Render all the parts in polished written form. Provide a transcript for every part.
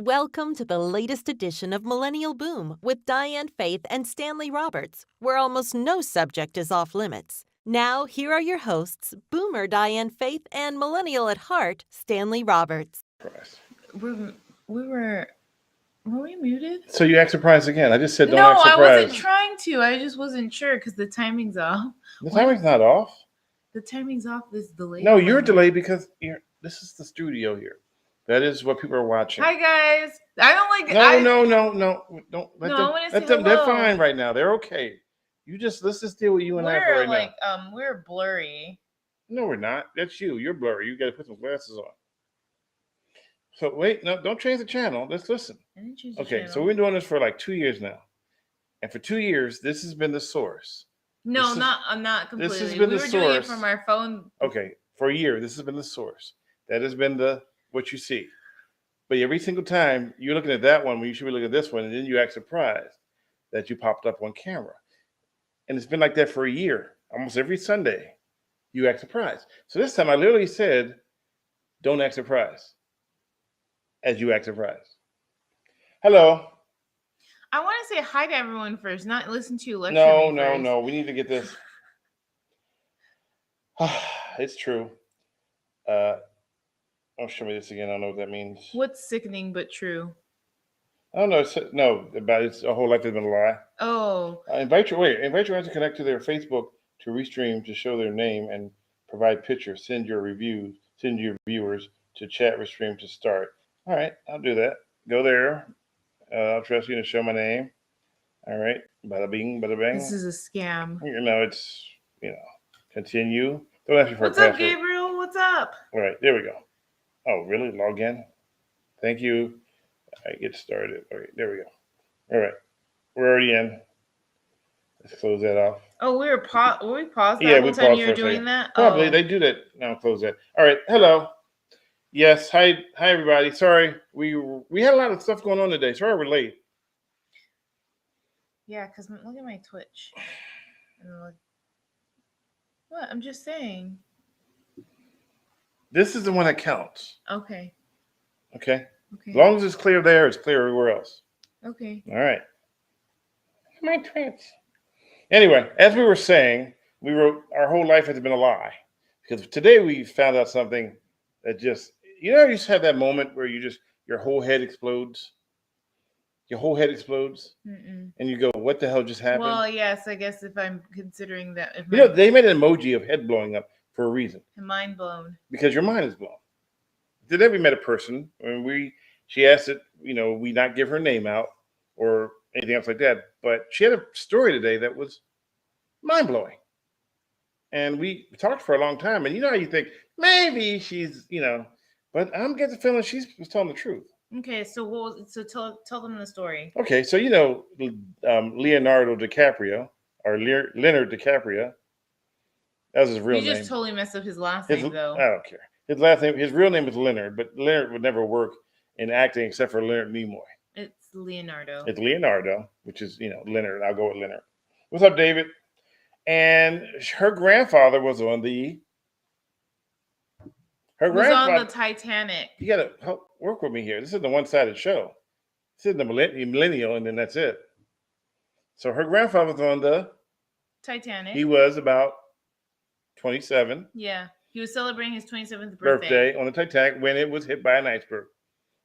Welcome to the latest edition of Millennial Boom with Diane Faith and Stanley Roberts, where almost no subject is off limits. Now, here are your hosts, Boomer Diane Faith and Millennial at Heart, Stanley Roberts. We were we muted? So you act surprised again. I just said don't No, act I surprised. wasn't trying to. I just wasn't sure because the timing's off. The timing's not off. The timing's off. This delayed. No, you're delayed because this is the studio here. That is what people are watching. Hi guys. I don't like. No. Don't let No, them. I wanna Let say them. They're hello. fine right now. They're okay. Let's just deal with you and I for We're right now. we're blurry. No, we're not. That's you. You're blurry. You got to put some glasses on. So wait, no, don't change the channel. Let's listen. I didn't choose the Okay, channel. so we've been doing this for like 2 years now, and for 2 years, this has been the source. No, not completely. This has been we the were doing it source. from our phone. Okay, for a year, this has been the source. That has been what you see. But every single time you're looking at that one when you should be looking at this one, and then you act surprised that you popped up on camera. And it's been like that for a year. Almost every Sunday, you act surprised. So this time I literally said, don't act surprised as you act surprised. Hello. I want to say hi to everyone first, not listen to you lecture me first. No. We need to get this. It's true. Show me this again. I don't know what that means. What's sickening but true? I don't know. It's a whole life has been a lie. Oh. Invite your friends to connect to their Facebook to restream to show their name and provide pictures. Send your reviews. Send your viewers to chat restream to start. All right, I'll do that. Go there. I'll trust you to show my name. All right. Bada bing, bada bang. This is a scam. It's continue. Don't ask me for What's a password. up, Gabriel? What's up? All right, there we go. Oh, really? Log in? Thank you. All right, get started. All right, there we go. All right, we're already in. Let's close that off. Oh, we paused that Yeah, whole we time paused you for were a doing second. that? Probably. Oh. They do that. Now close that. All right, hello. Yes, hi everybody. Sorry, we had a lot of stuff going on today. Sorry we're late. Yeah, because look at my Twitch. What? I'm just saying. This is the one that counts. Okay. Okay? As long as it's clear there, it's clear everywhere else. Okay. All right. My Twitch. Anyway, as we were saying, our whole life has been a lie. Because today we found out something that just, you just have that moment where your whole head explodes. Your whole head explodes. Mm-mm. And you go, what the hell just happened? Well, yes, I guess if I'm considering that. They made an emoji of head blowing up for a reason. Mind blown. Because your mind is blown. Today we met a person, and she asked that, we not give her name out or anything else like that. But she had a story today that was mind-blowing. And we talked for a long time. And you know how you think, maybe she's, but I'm getting the feeling she was telling the truth. Okay, so tell them the story. Okay, so Leonardo DiCaprio, or Leonard DiCaprio, that was his real name. You just totally messed up his last name, though. I don't care. His real name is Leonard, but Leonard would never work in acting except for Leonard Nimoy. It's Leonardo. It's Leonardo, which is, Leonard. I'll go with Leonard. What's up, David? And her grandfather was on the... on the Titanic. You got to help work with me here. This is the one-sided show. This is the Millennial, and then that's it. So her grandfather was on the... Titanic. He was about 27. Yeah. He was celebrating his 27th birthday on the Titanic when it was hit by an iceberg.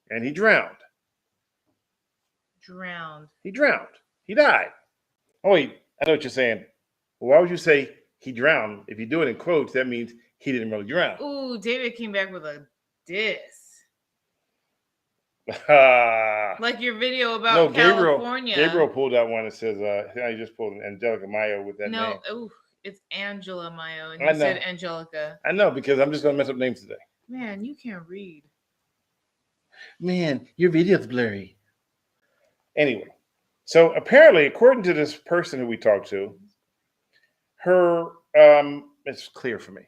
And he drowned. He drowned. He died. Oh, wait. I know what you're saying. Well, why would you say he drowned? If you do it in quotes, that means he didn't really drown. Ooh, David came back with a diss. Like your video about California. Gabriel pulled out one that says, I just pulled an Angelica Mayo with that name. No, it's Angela Mayo, and you said Angelica. I know, because I'm just going to mess up names today. Man, you can't read. Man, your video's blurry. Anyway, so apparently, according to this person who we talked to, her, it's clear for me,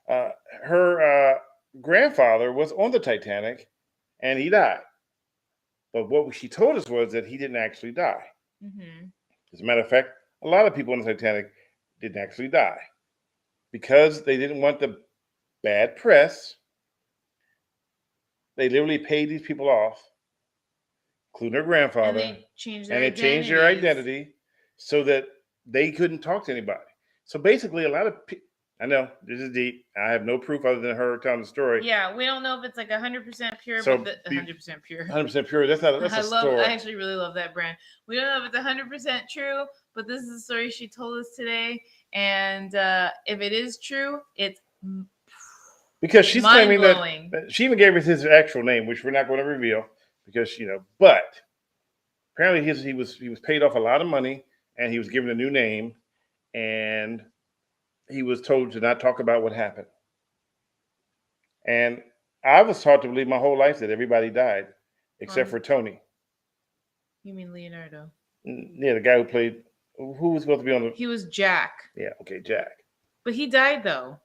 her grandfather was on the Titanic, and he died. But what she told us was that he didn't actually die. Mm-hmm. As a matter of fact, a lot of people on the Titanic didn't actually die because they didn't want the bad press. They literally paid these people off including her grandfather. And they changed their and they changed their identity so that they couldn't talk to anybody. So basically, a lot of people, I know this is deep. I have no proof other than her telling the story. Yeah, we don't know if it's like 100% pure, So but 100% pure. 100% pure. That's a story. I actually really love that brand. We don't know if it's 100% true, but this is the story she told us today. And if it is true, it's because she's claiming that she even gave us his actual name, which we're not going to reveal because but apparently he was paid off a lot of money and he was given a new name and he was told to not talk about what happened. And I was taught to believe my whole life that everybody died except for Tony. You mean Leonardo? Yeah, the guy who played, who was supposed to be on the... He was Jack. Yeah, okay, Jack. But he died though.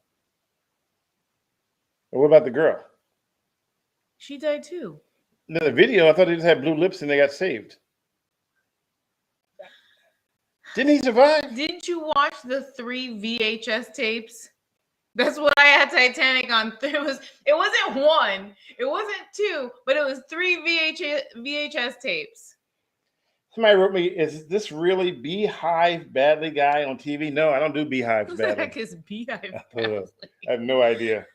Well, what about the girl? She died too. In the video, I thought they just had blue lips and they got saved. Didn't he survive? Didn't you watch the 3 VHS tapes? That's what I had Titanic on. It wasn't 1, it wasn't 2, but it was 3 VHS tapes. Somebody wrote me, is this really Beehive Badly guy on TV? No, I don't do Beehives Badly. Who the heck is Beehive Badly? I have no idea.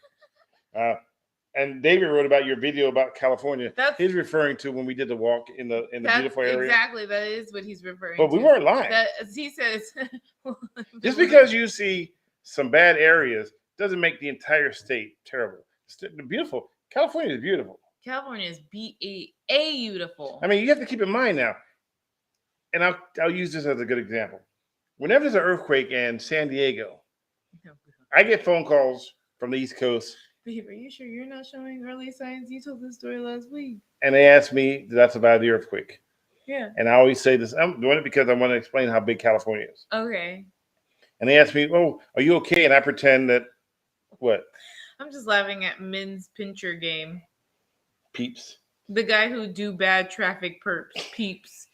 And David wrote about your video about California. He's referring to when we did the walk in the beautiful area. Exactly, that is what he's referring to. But we weren't lying. He says, just because you see some bad areas doesn't make the entire state terrible. It's beautiful. California is beautiful. California is beautiful. I mean, you have to keep in mind now, and I'll use this as a good example. Whenever there's an earthquake in San Diego, I get phone calls from the East Coast. Babe, are you sure you're not showing early signs? You told this story last week. And they ask me, did I survive the earthquake? Yeah. And I always say this. I'm doing it because I want to explain how big California is. Okay. And they ask me, oh, are you okay? And I pretend that, what? I'm just laughing at Min's pincher game. Peeps. The guy who do bad traffic perps. Peeps.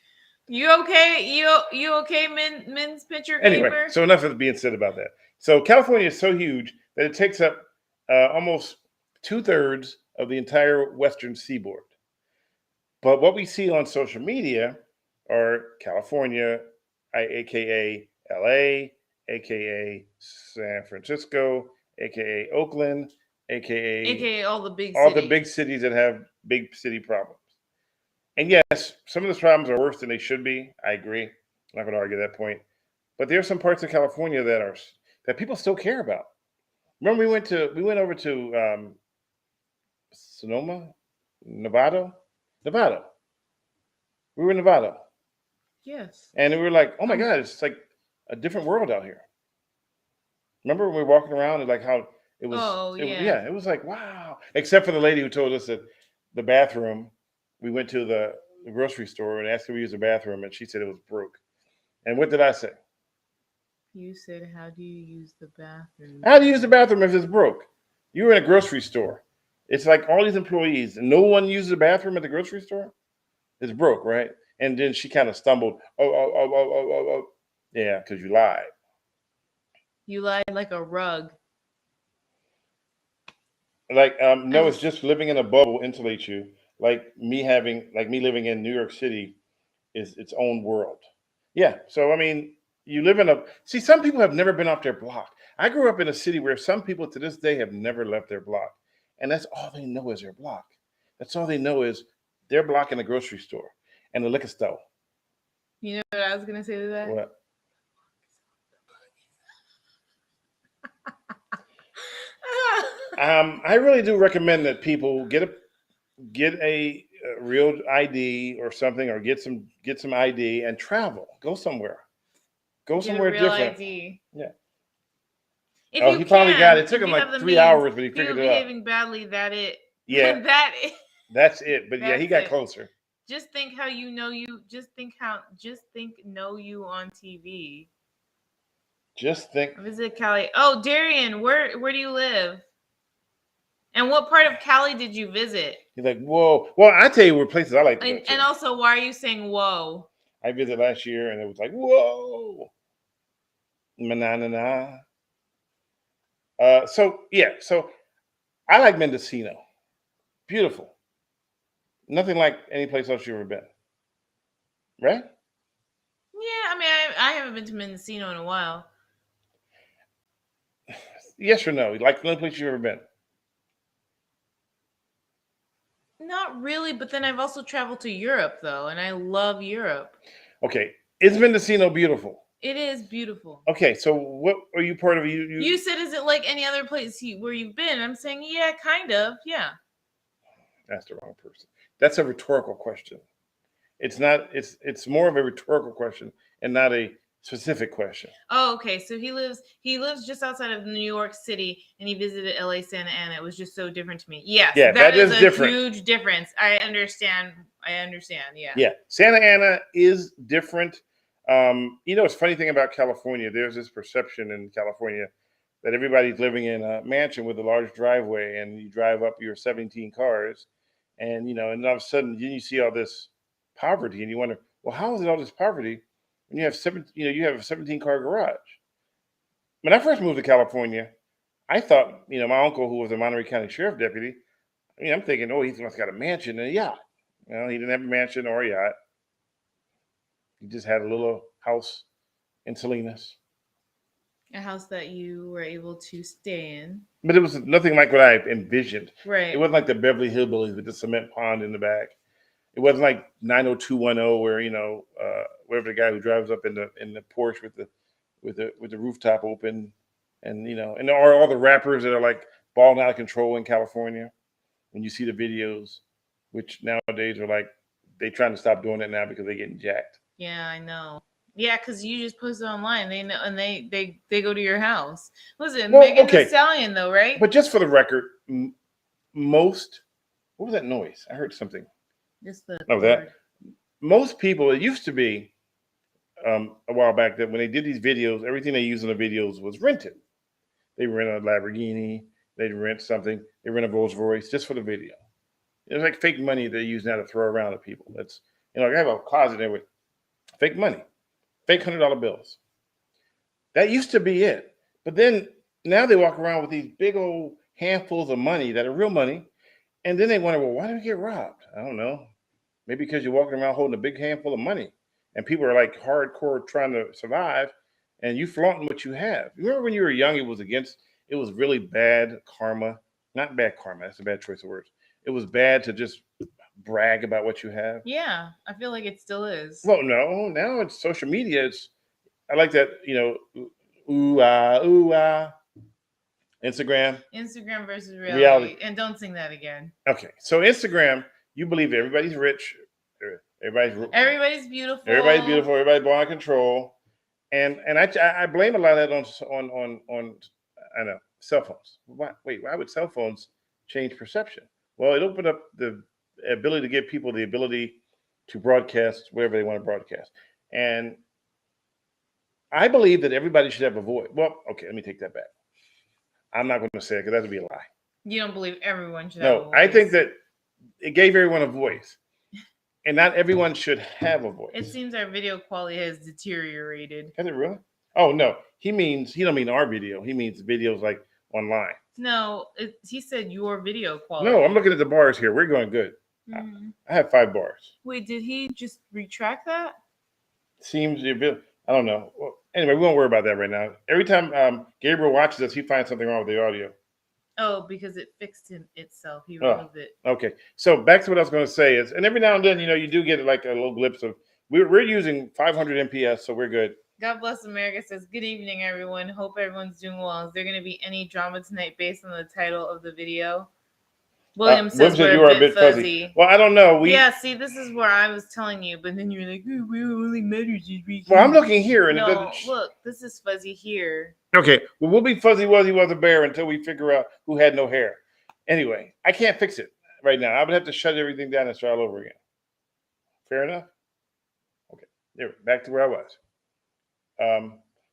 You okay? You okay, Min's pincher gamer? Anyway, so enough of being said about that. So California is so huge that it takes up almost 2/3 of the entire western seaboard. But what we see on social media are California, aka LA, aka San Francisco, aka Oakland, aka all the big the big cities that have big city problems. And yes, some of those problems are worse than they should be. I agree. I'm not going to argue that point. But there are some parts of California that people still care about. Remember, we went over to Sonoma, Nevada. We were in Nevada. Yes. And we were like, oh my God, it's like a different world out here. Remember when we were walking around and like how it was? Oh, yeah. Yeah, it was like, wow. Except for the lady who told us that the bathroom, we went to the grocery store and asked her to use the bathroom, and she said it was broke. And what did I say? You said, how do you use the bathroom? How do you use the bathroom if it's broke? You were in a grocery store. It's like all these employees, and no one uses the bathroom at the grocery store. It's broke, right? And then she kind of stumbled. Oh. Yeah, because you lied. You lied like a rug. Like, no, it's just living in a bubble insulates you. Like me living in New York City is its own world. Yeah. So, I mean, you live in some people have never been off their block. I grew up in a city where some people to this day have never left their block. And that's all they know is their block. That's all they know is their block in the grocery store and the liquor store. You know what I was going to say to that? What? I really do recommend that people get a real ID or something, or get some ID and travel. Go somewhere. Go somewhere different. ID. Yeah. He finally got it. It took him like 3 hours, but he figured it out. Behaving badly, that it. Yeah. That's it. But yeah, he got closer. Just think how you know you. Just think know you on TV. Just think. Visit Cali. Oh, Darian, where do you live? And what part of Cali did you visit? He's like, whoa. Well, I tell you where places I like to go to. And also, why are you saying whoa? I visited last year, and it was like, whoa. Na-na-na-na. So I like Mendocino. Beautiful. Nothing like any place else you've ever been. right? Yeah, I mean, I haven't been to Mendocino in a while. Yes or no? Like the only place you've ever been? Not really, but then I've also traveled to Europe though, and I love Europe. Okay. Is Mendocino beautiful? It is beautiful. Okay, so what are you part of? You said, is it like any other place where you've been? I'm saying, yeah, kind of, yeah. That's the wrong person. That's a rhetorical question. It's not. It's more of a rhetorical question and not a specific question. Oh, okay. So he lives just outside of New York City, and he visited LA Santa Ana. It was just so different to me. Yes, Yeah, that is a different. huge difference. I understand. Yeah. Yeah, Santa Ana is different. It's funny thing about California. There's this perception in California that everybody's living in a mansion with a large driveway, and you drive up your 17 cars, and and all of a sudden you see all this poverty, and you wonder, well, how is it all this poverty when you have you have a 17-car garage? When I first moved to California, I thought, my uncle, who was a Monterey County Sheriff deputy, I'm thinking, oh, he's got a mansion and a yacht. He didn't have a mansion or a yacht. He just had a little house in Salinas. A house that you were able to stay in. But it was nothing like what I envisioned. Right. It wasn't like the Beverly Hillbillies with the cement pond in the back. It wasn't like 90210 where, wherever the guy who drives up in the Porsche with the rooftop open, and and there are all the rappers that are like balling out of control in California. When you see the videos, which nowadays are like, they trying to stop doing it now because they're getting jacked. Yeah, I know. Yeah, because you just post it online. They know, and they go to your house. Was it Megan Thee Stallion though, right? But just for the record, most, what was that noise? I heard something. Just the that most people, it used to be a while back that when they did these videos, everything they used in the videos was rented. They rent a Lamborghini, they'd rent something, they rent a Rolls Royce just for the video. It was like fake money they use now to throw around at people. That's, I have a closet there with fake money, fake $100 bills. That used to be it. But then now they walk around with these big old handfuls of money that are real money. And then they wonder, well, why did we get robbed? I don't know. Maybe because you're walking around holding a big handful of money and people are like hardcore trying to survive and you flaunting what you have. Remember when you were young, it was really bad karma. Not bad karma. That's a bad choice of words. It was bad to just brag about what you have. Yeah, I feel like it still is. Well, no, now it's social media. I like that, ooh ah. Instagram versus reality. And don't sing that again. Okay, so Instagram, you believe everybody's rich, everybody's beautiful, everybody's born out of control, and I blame a lot of that on I know, cell phones. Why would cell phones change perception? Well, it opened up the ability to give people the ability to broadcast whatever they want to broadcast, and I believe that everybody should have a voice. Well, okay, let me take that back. I'm not going to say it because that would be a lie. You don't believe everyone should have a voice? No, I think that it gave everyone a voice. And not everyone should have a voice. It seems our video quality has deteriorated. Has it really? Oh, no. He don't mean our video. He means videos like online. No, he said your video quality. No, I'm looking at the bars here. We're going good. Mm-hmm. I have 5 bars. Wait, did he just retract that? Seems a bit, I don't know. Well, anyway, we won't worry about that right now. Every time Gabriel watches us, he finds something wrong with the audio. Oh, because it fixed itself. He removed it. Okay. So back to what I was going to say is, and every now and then, you do get like a little glimpse of, we're using 500 MPS, so we're good. God Bless America says, good evening, everyone. Hope everyone's doing well. Is there going to be any drama tonight based on the title of the video? William says we're a bit fuzzy. Well, I don't know. Yeah, see, this is where I was telling you, but then you're like, oh, we only matters is we. Well, I'm looking here, and look, this is fuzzy here. Okay, well, we'll be fuzzy wuzzy was a bear until we figure out who had no hair. Anyway, I can't fix it right now. I would have to shut everything down and start all over again. Fair enough? Okay, there, back to where I was.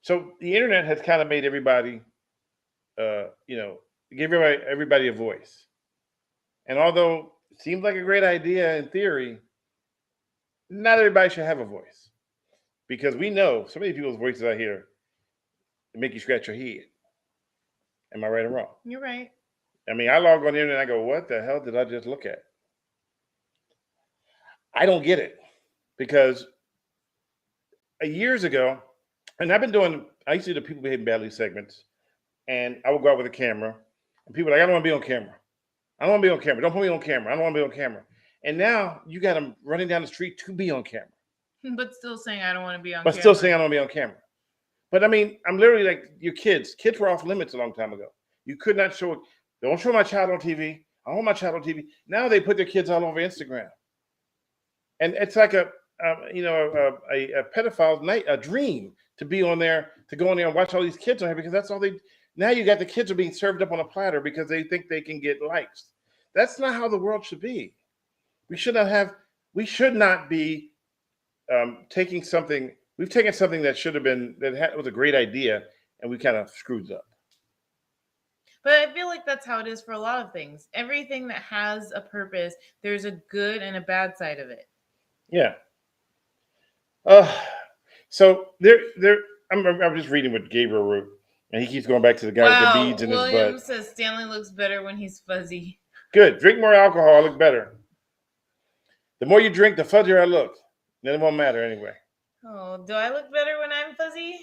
So the internet has kind of made everybody, give everybody a voice. And although it seems like a great idea in theory, not everybody should have a voice. Because we know so many people's voices out here that make you scratch your head. Am I right or wrong? You're right. I mean, I log on the internet and I go, what the hell did I just look at? I don't get it. Because years ago, and I used to do the people behaving badly segments, and I would go out with a camera, and people were like, I don't want to be on camera. I don't want to be on camera. Don't put me on camera. I don't want to be on camera. And now you got them running down the street to be on camera. But still saying I don't want to be on But camera. still saying I don't want to be on camera. But I mean, I'm literally like your kids. Kids were off limits a long time ago. You could not show, don't show my child on TV. I don't want my child on TV. Now they put their kids all over Instagram. And it's like a pedophile's night, a dream to be on there, to go in there and watch all these kids on here because that's all they. Now you got the kids are being served up on a platter because they think they can get likes. That's not how the world should be. We should not be taking something. We've taken something that should have been was a great idea, and we kind of screwed it up. But I feel like that's how it is for a lot of things. Everything that has a purpose, there's a good and a bad side of it. Yeah. So I'm just reading what Gabriel wrote, and he keeps going back to the guy with the beads in his butt. William says Stanley looks better when he's fuzzy. Good. Drink more alcohol. I look better. The more you drink, the fuzzier I look. Then it won't matter anyway. Oh, do I look better when I'm fuzzy?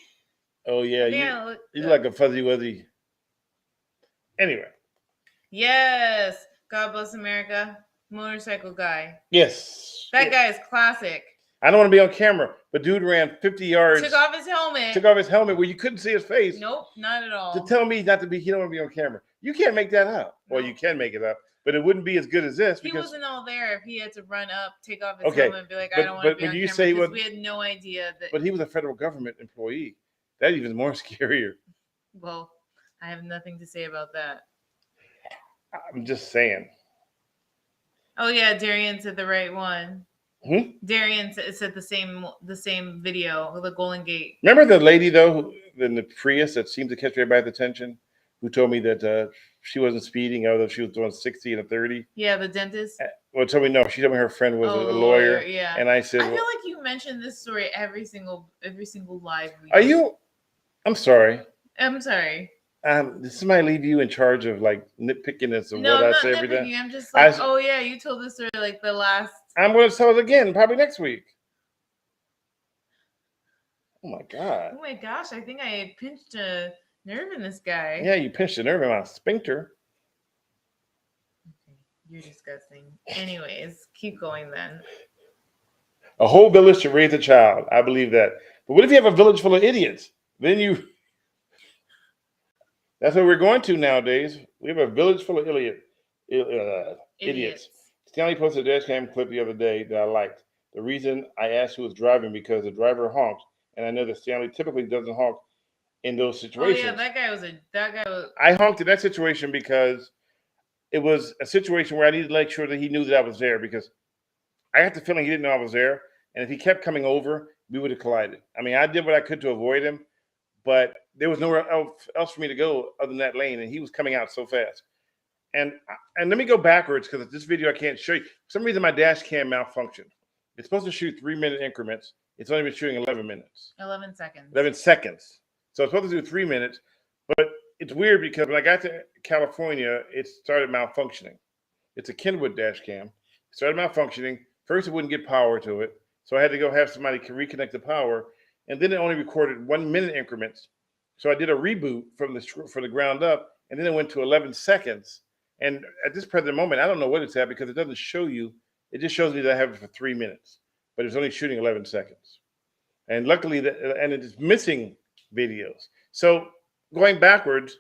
Oh yeah, you look like a fuzzy wuzzy. Anyway. Yes. God bless America. Motorcycle guy. Yes. That guy is classic. I don't want to be on camera, but dude ran 50 yards. Took off his helmet where you couldn't see his face. Nope, not at all. To tell me he don't want to be on camera. You can't make that up. No. Well, you can make it up, but it wouldn't be as good as this. He wasn't all there if he had to run up, take off his helmet, and be like, I don't want to be on camera, because we had no idea that. But he was a federal government employee. That's even more scarier. Well, I have nothing to say about that. I'm just saying. Oh yeah, Darian said the right one. Darian said the same video, the Golden Gate. Remember the lady though in the Prius that seemed to catch everybody's attention, who told me that she wasn't speeding, although she was doing 60 and a 30. Yeah, the dentist. Well, told me no. She told me her friend was a lawyer. Yeah, and I said, I feel like you mentioned this story every single live. Are you? I'm sorry. I'm sorry. Did somebody leave you in charge of like nitpicking as to no, what I'm I say every day? I'm just like, oh yeah, you told this story like the last. I'm going to tell it again, probably next week. Oh my God. Oh my gosh, I think I pinched a nerve in this guy. Yeah, you pinched a nerve in my sphincter. Okay, you're disgusting. Anyways, keep going then. A whole village should raise a child. I believe that. But what if you have a village full of idiots? Then you. That's what we're going to nowadays. We have a village full of idiots. Stanley posted a dash cam clip the other day that I liked. The reason I asked who was driving because the driver honked, and I know that Stanley typically doesn't honk in those situations. Oh yeah, that guy was. I honked in that situation because it was a situation where I needed to make sure that he knew that I was there, because I got the feeling he didn't know I was there, and if he kept coming over, we would have collided. I mean, I did what I could to avoid him, but there was nowhere else for me to go other than that lane, and he was coming out so fast. And let me go backwards, because this video I can't show you. For some reason, my dash cam malfunctioned. It's supposed to shoot 3-minute increments. It's only been shooting 11 minutes. 11 seconds. 11 seconds. So it's supposed to do 3 minutes, but it's weird because when I got to California, it started malfunctioning. It's a Kenwood dash cam. It started malfunctioning. First, it wouldn't get power to it, so I had to go have somebody reconnect the power, and then it only recorded 1 minute increments. So I did a reboot from the ground up, and then it went to 11 seconds. And at this present moment, I don't know what it's at because it doesn't show you. It just shows me that I have it for 3 minutes, but it's only shooting 11 seconds. And luckily, and it is missing videos. So going backwards,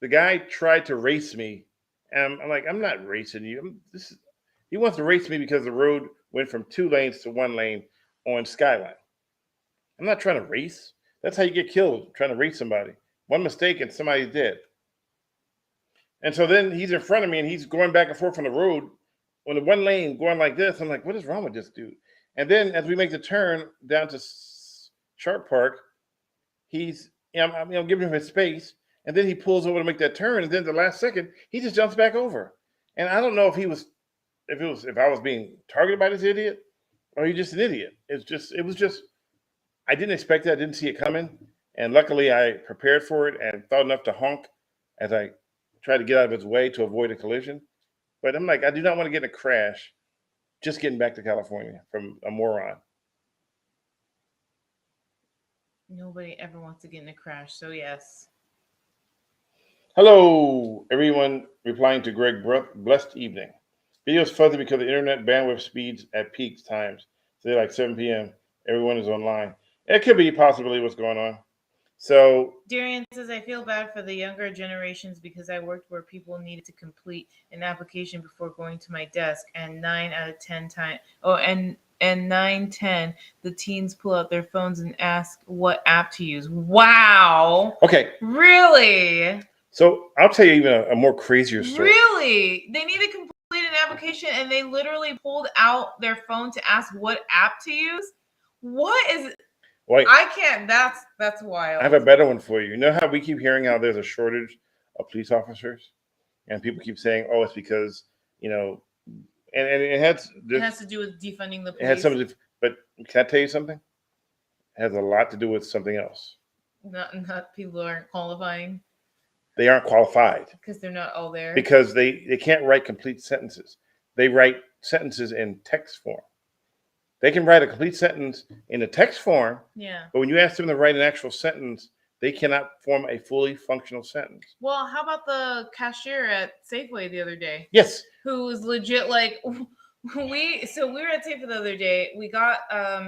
the guy tried to race me, and I'm like, I'm not racing you. He wants to race me because the road went from 2 lanes to 1 lane on Skyline. I'm not trying to race. That's how you get killed, trying to race somebody. One mistake and somebody's dead. And so then he's in front of me and he's going back and forth on the road on the 1 lane going like this. I'm like, what is wrong with this dude? And then as we make the turn down to Sharp Park, I'm giving him his space. And then he pulls over to make that turn. And then the last second, he just jumps back over. And I don't know if I was being targeted by this idiot or he's just an idiot. It was just, I didn't expect it. I didn't see it coming. And luckily I prepared for it and thought enough to honk as I tried to get out of his way to avoid a collision. But I'm like, I do not want to get in a crash just getting back to California from a moron. Nobody ever wants to get in a crash. So yes. Hello, everyone replying to Greg. Blessed evening. Videos fuzzy because the internet bandwidth speeds at peak times. Say like 7 p.m. Everyone is online. It could be possibly what's going on. So Darian says, I feel bad for the younger generations because I worked where people needed to complete an application before going to my desk, and 9 out of 10 times, and 9, 10, the teens pull out their phones and ask what app to use. Wow. okay, Really? so I'll tell you even a more crazier story. Really? They need to complete an application and they literally pulled out their phone to ask what app to use? What is Wait, I can't. That's wild. I have a better one for you. You know how we keep hearing how there's a shortage of police officers, and people keep saying, "Oh, it's because and it has to do with defunding the police. It had something, but can I tell you something? It has a lot to do with something else. Not people aren't qualifying They aren't qualified because they're not all there. because they can't write complete sentences. They write sentences in text form. They can write a complete sentence in a text form, Yeah. but when you ask them to write an actual sentence, they cannot form a fully functional sentence. Well, how about the cashier at Safeway the other day? Yes. Who was legit like we were at Safeway the other day. We got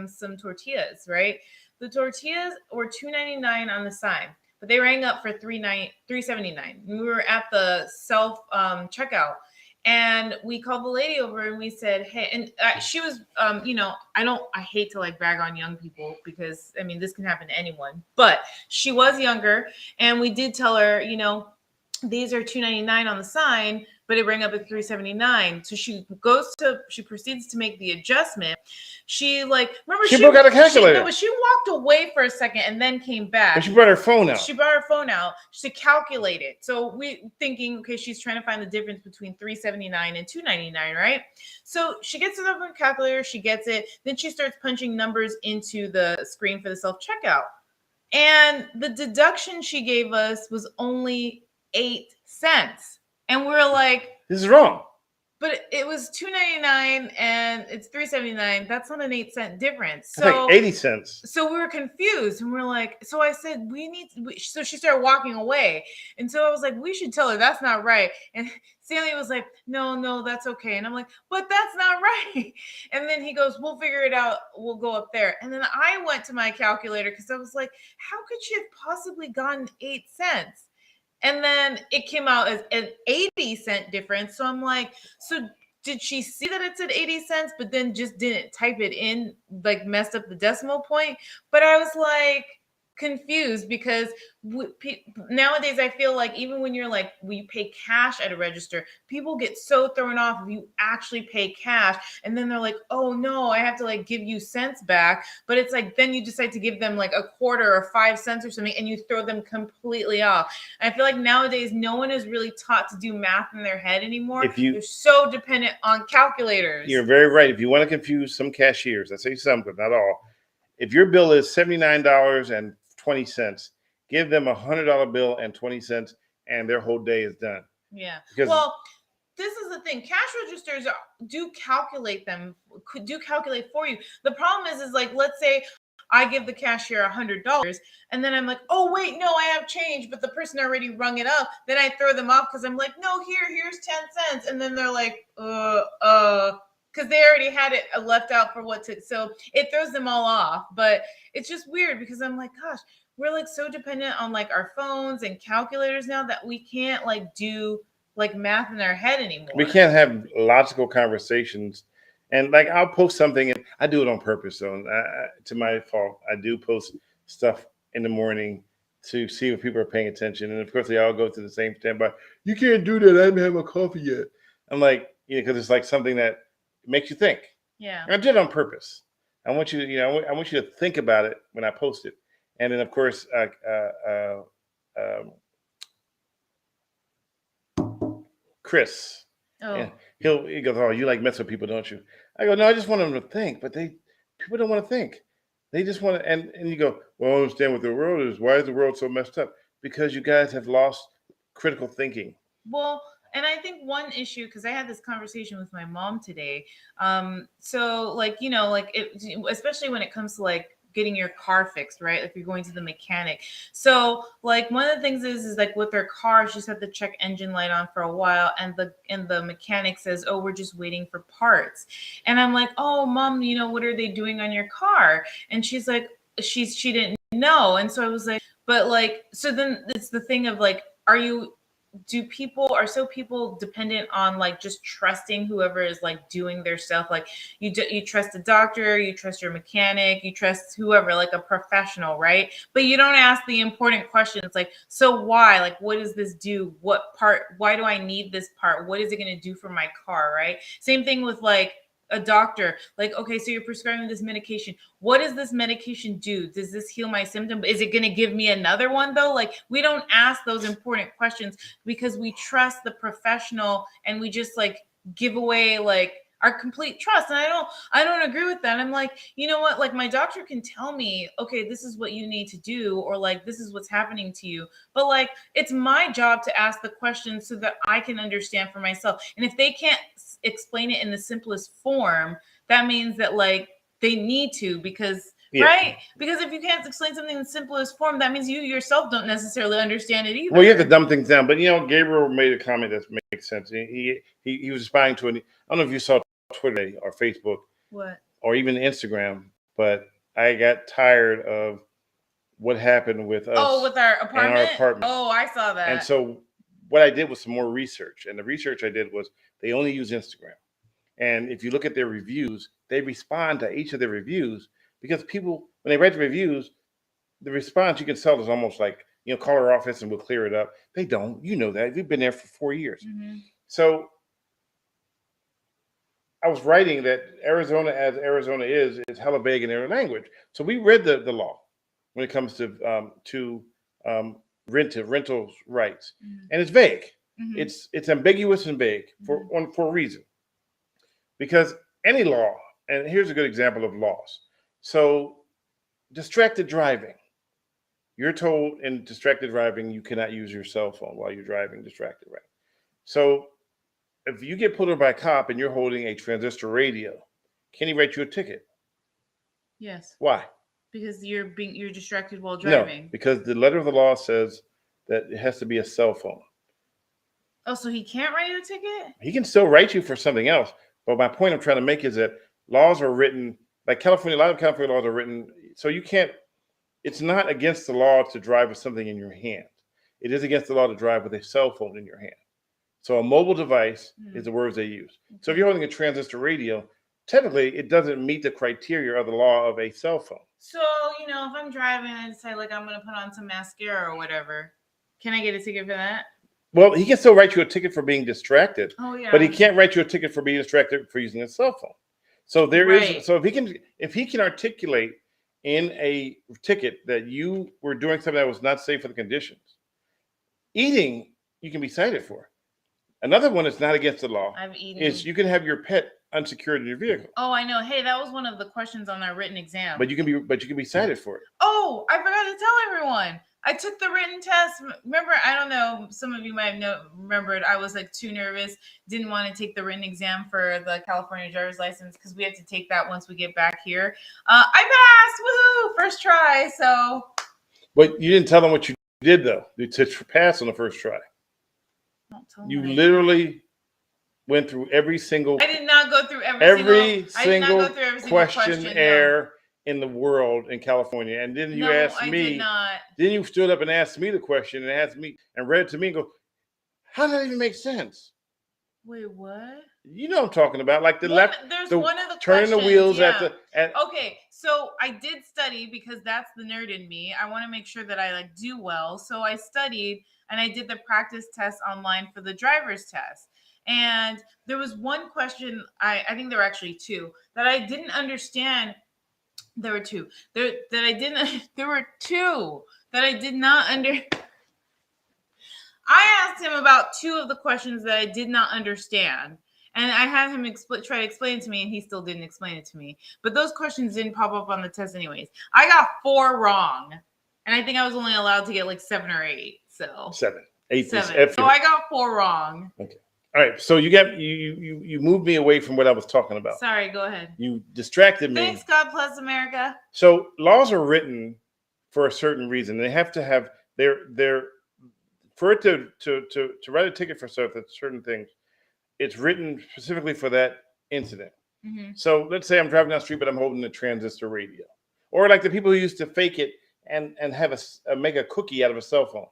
some tortillas, right? The tortillas were $2.99 on the sign, but they rang up for $3.79. We were at the self checkout. And we called the lady over and we said, hey, and she was, I hate to like brag on young people because, I mean, this can happen to anyone, but she was younger. And we did tell her, these are $2.99 on the sign, but it rang up at $3.79. So she proceeds to make the adjustment. She broke out a calculator. But she walked away for a second and then came back. And she brought her phone out. She brought her phone out to calculate it. So we thinking, okay, she's trying to find the difference between $3.79 and $2.99, right? So she gets it up on the calculator, she gets it. Then she starts punching numbers into the screen for the self-checkout. And the deduction she gave us was only 8 cents. And we're like, this is wrong. But it was $2.99 and it's $3.79. That's not an 8-cent difference. So that's like 80 cents. So we were confused and we're like, so I said, so she started walking away. And so I was like, we should tell her that's not right. And Stanley was like, no, that's okay. And I'm like, but that's not right. And then he goes, we'll figure it out. We'll go up there. And then I went to my calculator because I was like, how could she have possibly gotten 8 cents? And then it came out as an 80-cent difference. So I'm like, so did she see that it said 80 cents, but then just didn't type it in, like messed up the decimal point? But I was like confused because nowadays I feel like even when you pay cash at a register, people get so thrown off if you actually pay cash. And then they're like, oh no, I have to like give you cents back. But it's like, then you decide to give them like a quarter or 5 cents or something and you throw them completely off. And I feel like nowadays no one is really taught to do math in their head anymore. They're so dependent on calculators. You're very right. If you want to confuse some cashiers, I say some, but not all. If your bill is $79.20, give them $100 bill and 20 cents, and their whole day is done. Yeah. Well, this is the thing. Cash registers do calculate for you. The problem is like, let's say I give the cashier $100, and then I'm like, oh wait, no, I have change, but the person already rung it up. Then I throw them off because I'm like, no, here's 10 cents, and then they're like, because they already had it left out for so it throws them all off. But it's just weird because I'm like, gosh, we're like so dependent on like our phones and calculators now that we can't like do like math in our head anymore. We can't have logical conversations. And like I'll post something, and I do it on purpose. So to my fault, I do post stuff in the morning to see if people are paying attention. And of course, they all go to the same standby. You can't do that. I haven't had my coffee yet. I'm like, because it's like something that makes you think. Yeah. And I did it on purpose. I want you to, I want you to think about it when I post it. And then of course, Chris. Oh. Yeah, he goes, oh, you like mess with people, don't you? I go, no, I just want them to think, but people don't want to think. They just want to, and you go, well, I understand what the world is. Why is the world so messed up? Because you guys have lost critical thinking. Well, and I think one issue, because I had this conversation with my mom today. So like, especially when it comes to like getting your car fixed, right? Like you're going to the mechanic. So like one of the things is like with their car, she's had the check engine light on for a while, and the mechanic says, "Oh, we're just waiting for parts." And I'm like, "Oh, Mom, you know, what are they doing on your car?" And she's like, she didn't know. And so I was like, but like, so then it's the thing of like, are people dependent on like just trusting whoever is like doing their stuff? Like you trust a doctor, you trust your mechanic, you trust whoever, like a professional, right? But you don't ask the important questions like, so why? Like, what does this do? What part? Why do I need this part? What is it going to do for my car, right? Same thing with like a doctor. Like, okay, so you're prescribing this medication. What does this medication do? Does this heal my symptom? Is it going to give me another one though? Like, we don't ask those important questions because we trust the professional, and we just like give away like our complete trust. And I don't agree with that. I'm like, you know what? Like my doctor can tell me, okay, this is what you need to do, or like this is what's happening to you. But like it's my job to ask the questions so that I can understand for myself. And if they can't explain it in the simplest form, that means that like they need to, because right? Because if you can't explain something in the simplest form, that means you yourself don't necessarily understand it either. Well, you have to dumb things down. But you know, Gabriel made a comment that makes sense. He was responding to I don't know if you saw Twitter or Facebook, what, or even Instagram, but I got tired of what happened with us. Oh, with our apartment? And our apartment. Oh, I saw that. And so what I did was some more research. And the research I did was they only use Instagram. And if you look at their reviews, they respond to each of their reviews, because people, when they write the reviews, the response you can tell is almost like, you know, call our office and we'll clear it up. They don't. You know that. We've been there for 4 years. Mm-hmm. So I was writing that Arizona, as Arizona is hella vague in their language. So we read the law when it comes to rental rights, Mm-hmm. and it's vague. Mm-hmm. It's ambiguous and vague for a reason. Because any law, and here's a good example of laws. So distracted driving. You're told in distracted driving you cannot use your cell phone while you're driving distracted, right? So if you get pulled over by a cop and you're holding a transistor radio, can he write you a ticket? Yes. Why? Because you're distracted while driving. No, because the letter of the law says that it has to be a cell phone. Oh, so he can't write you a ticket? He can still write you for something else. But my point I'm trying to make is that laws are written, like California, a lot of California laws are written, so you can't, it's not against the law to drive with something in your hand. It is against the law to drive with a cell phone in your hand. So a mobile device is the words they use. Okay. So if you're holding a transistor radio, technically it doesn't meet the criteria of the law of a cell phone. So, you know, if I'm driving and I decide like I'm going to put on some mascara or whatever, can I get a ticket for that? Well, he can still write you a ticket for being distracted. Oh, yeah. But he can't write you a ticket for being distracted for using a cell phone. So if he can articulate in a ticket that you were doing something that was not safe for the conditions, eating you can be cited for. Another one that's not against the law is you can have your pet unsecured in your vehicle. Oh, I know. Hey, that was one of the questions on our written exam. But you can be cited for it. Oh, I forgot to tell everyone. I took the written test. Remember, I don't know, some of you might have remembered, I was like too nervous, didn't want to take the written exam for the California driver's license because we have to take that once we get back here. I passed, woohoo, first try. So, but you didn't tell them what you did though to pass on the first try. You literally went through every single. I did not go through every single questionnaire in the world in California. And then you asked me. Did not. Then you stood up and asked me the question and asked me and read it to me and go, how does that even make sense? Wait, what? You know what I'm talking about, like one of the turning the wheels at Okay, so I did study because that's the nerd in me. I want to make sure that I like do well. So I studied and I did the practice test online for the driver's test. And there was one question, I think there were actually two, that I didn't understand. There were two. There were two that I did not I asked him about two of the questions that I did not understand. And I had him try to explain it to me, and he still didn't explain it to me. But those questions didn't pop up on the test anyways. I got 4 wrong. And I think I was only allowed to get like 7 or 8. So 7. 8. 7. So I got 4 wrong. Okay. All right, so you moved me away from what I was talking about. Sorry, go ahead. You distracted me. Thanks, God bless America. So laws are written for a certain reason. They have to have their for it to write a ticket for certain things. It's written specifically for that incident. Mm-hmm. So let's say I'm driving down the street, but I'm holding a transistor radio, or like the people who used to fake it and have make a cookie out of a cell phone.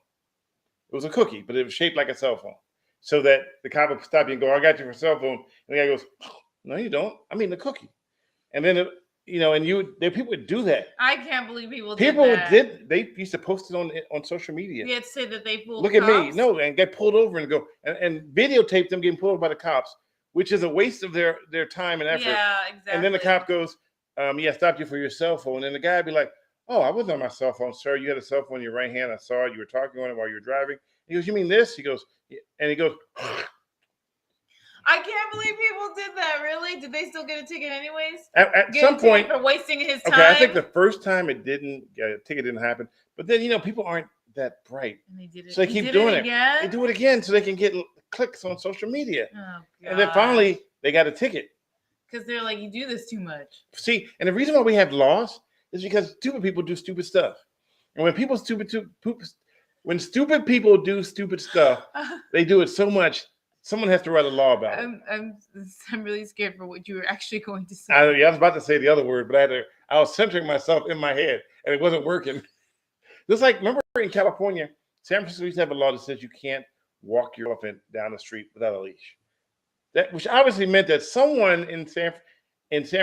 It was a cookie, but it was shaped like a cell phone, so that the cop would stop you and go, "I got you for a cell phone," and the guy goes, "No, you don't. I mean the cookie." And then people would do that. I can't believe people did. They used to post it on social media. You had to say that they pulled. Look cops? At me, no, and get pulled over and go and videotape them getting pulled over by the cops, which is a waste of their time and effort. Yeah, exactly. And then the cop goes, "Yeah, stopped you for your cell phone," and the guy would be like, "Oh, I wasn't on my cell phone, sir. You had a cell phone in your right hand. I saw it. You were talking on it while you were driving." He goes, "You mean this?" He goes, and he goes. I can't believe people did that. Really? Did they still get a ticket anyways? At some point, for wasting his time. Okay, I think the first time it didn't, ticket didn't happen. But then people aren't that bright, and they did it. So they keep doing it. They do it again, so they can get clicks on social media. Oh, God. And then finally, they got a ticket because they're like, "You do this too much." See, and the reason why we have laws is because stupid people do stupid stuff, and when when stupid people do stupid stuff, they do it so much. Someone has to write a law about it. I'm really scared for what you were actually going to say. I was about to say the other word, but I was centering myself in my head, and it wasn't working. Just like, remember in California, San Francisco used to have a law that says you can't walk your elephant down the street without a leash. Which obviously meant that someone in San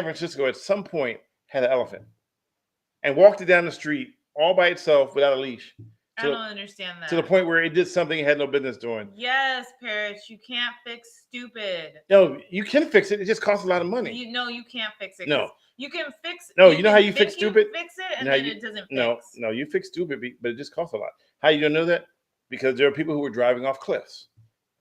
Francisco at some point had an elephant and walked it down the street all by itself without a leash. I don't understand that. To the point where it did something it had no business doing. Yes, Parrish, you can't fix stupid. No, you can fix it. It just costs a lot of money. You can't fix it. No. You can fix No, you know how you fix stupid? Fix it and then it doesn't fix. No, you fix stupid, but it just costs a lot. How you don't know that? Because there are people who are driving off cliffs.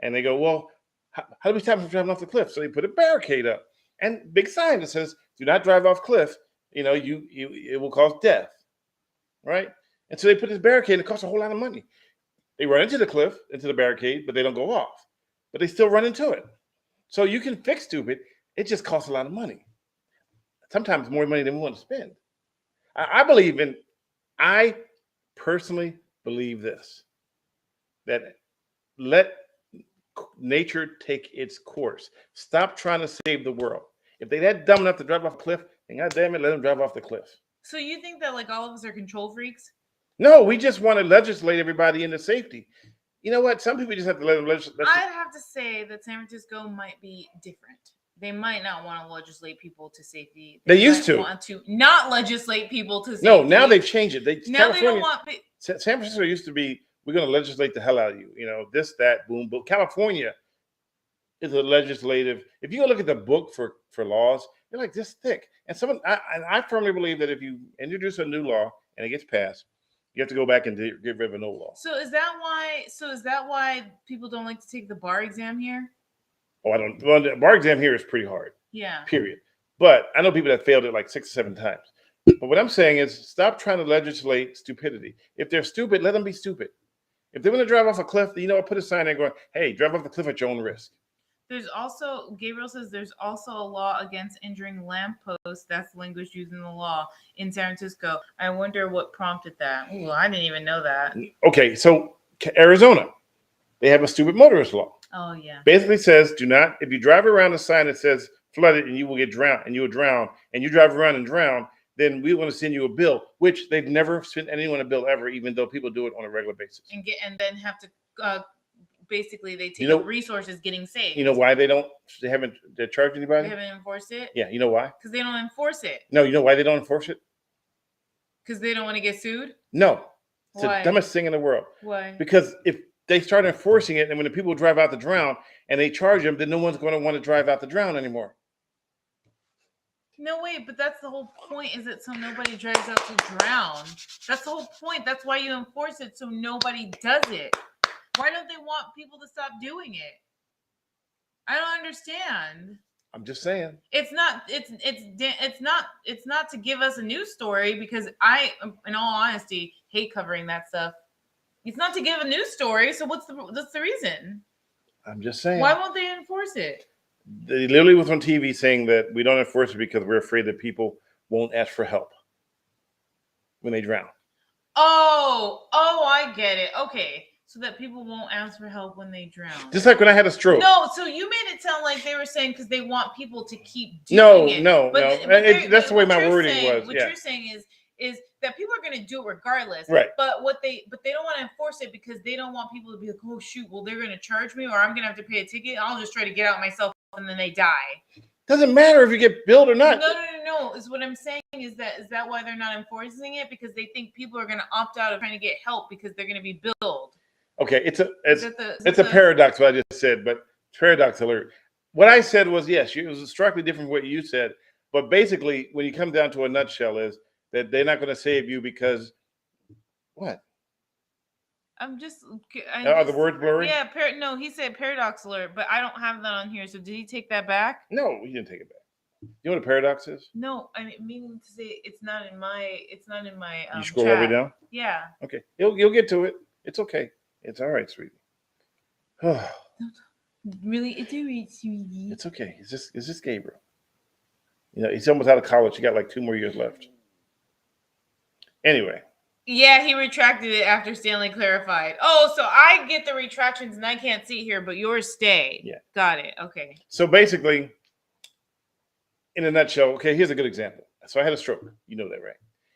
And they go, well, how do we stop them from driving off the cliff? So they put a barricade up. And big sign that says, do not drive off cliff. It will cause death. Right? And so they put this barricade, and it costs a whole lot of money. They run into the cliff, into the barricade, but they don't go off. But they still run into it. So you can fix stupid. It just costs a lot of money. Sometimes more money than we want to spend. I personally believe this, that let nature take its course. Stop trying to save the world. If they're that dumb enough to drive off a cliff, then goddamn it, let them drive off the cliff. So you think that like all of us are control freaks? No, we just want to legislate everybody into safety. You know what? Some people just have to let them legislate. I'd have to say that San Francisco might be different. They might not want to legislate people to safety. They used to want to not legislate people to safety. No, now they've changed it. They don't want. San Francisco used to be, we're going to legislate the hell out of you. This, that, boom, boom. California is a legislative. If you go look at the book for laws, they're like this thick. And I firmly believe that if you introduce a new law and it gets passed, you have to go back and get rid of an old law. So is that why people don't like to take the bar exam here? Oh, I don't. Well, the bar exam here is pretty hard. Yeah. Period. But I know people that failed it like 6 or 7 times. But what I'm saying is, stop trying to legislate stupidity. If they're stupid, let them be stupid. If they want to drive off a cliff, put a sign there going, "Hey, drive off the cliff at your own risk." Gabriel says there's also a law against injuring lampposts. That's the language used in the law in San Francisco. I wonder what prompted that. Ooh, I didn't even know that. Okay, so Arizona, they have a stupid motorist law. Oh, yeah. Basically says, do not, if you drive around a sign that says flooded and you will get drowned and you will drown, and you drive around and drown, then we want to send you a bill, which they've never sent anyone a bill ever, even though people do it on a regular basis. And then have to basically they take up resources getting saved. You know why they haven't charged anybody? They haven't enforced it? Yeah, you know why? Because they don't enforce it. No, you know why they don't enforce it? Because they don't want to get sued? No. It's Why? the dumbest thing in the world. Why? Because if they start enforcing it, and when the people drive out to drown and they charge them, then no one's going to want to drive out to drown anymore. No, wait, but that's the whole point, is that so nobody drives out to drown. That's the whole point. That's why you enforce it, so nobody does it. Why don't they want people to stop doing it? I don't understand. I'm just saying. It's not to give us a news story, because I, in all honesty, hate covering that stuff. It's not to give a news story. So what's the reason? I'm just saying. Why won't they enforce it? They literally was on TV saying that we don't enforce it because we're afraid that people won't ask for help when they drown. Oh, I get it. Okay. So that people won't ask for help when they drown. Just like when I had a stroke. No, so you made it sound like they were saying because they want people to keep doing it. No. That's the way my wording was. What you're saying is that people are going to do it regardless. Right. But they don't want to enforce it because they don't want people to be like, oh shoot, well they're going to charge me or I'm going to have to pay a ticket. I'll just try to get out myself and then they die. Doesn't matter if you get billed or not. No. Is what I'm saying is that why they're not enforcing it? Because they think people are going to opt out of trying to get help because they're going to be billed. Okay, it's a paradox what I just said, but paradox alert. What I said was yes, it was starkly different from what you said, but basically, when you come down to a nutshell, is that they're not going to save you because what? Are the words blurry? Yeah, no, he said paradox alert, but I don't have that on here. So did he take that back? No, he didn't take it back. You know what a paradox is? No, I mean to say it's not in my. You scroll all the way down. Yeah. Okay, you'll get to it. It's okay. It's all right, sweetie. Really, it's all right, sweetie. It's okay. It's just Gabriel. You know, he's almost out of college. He got like 2 more years left. Anyway. Yeah, he retracted it after Stanley clarified. Oh, so I get the retractions and I can't see here, but yours stay. Yeah. Got it. Okay. So basically, in a nutshell, okay, here's a good example. So I had a stroke. You know that, right?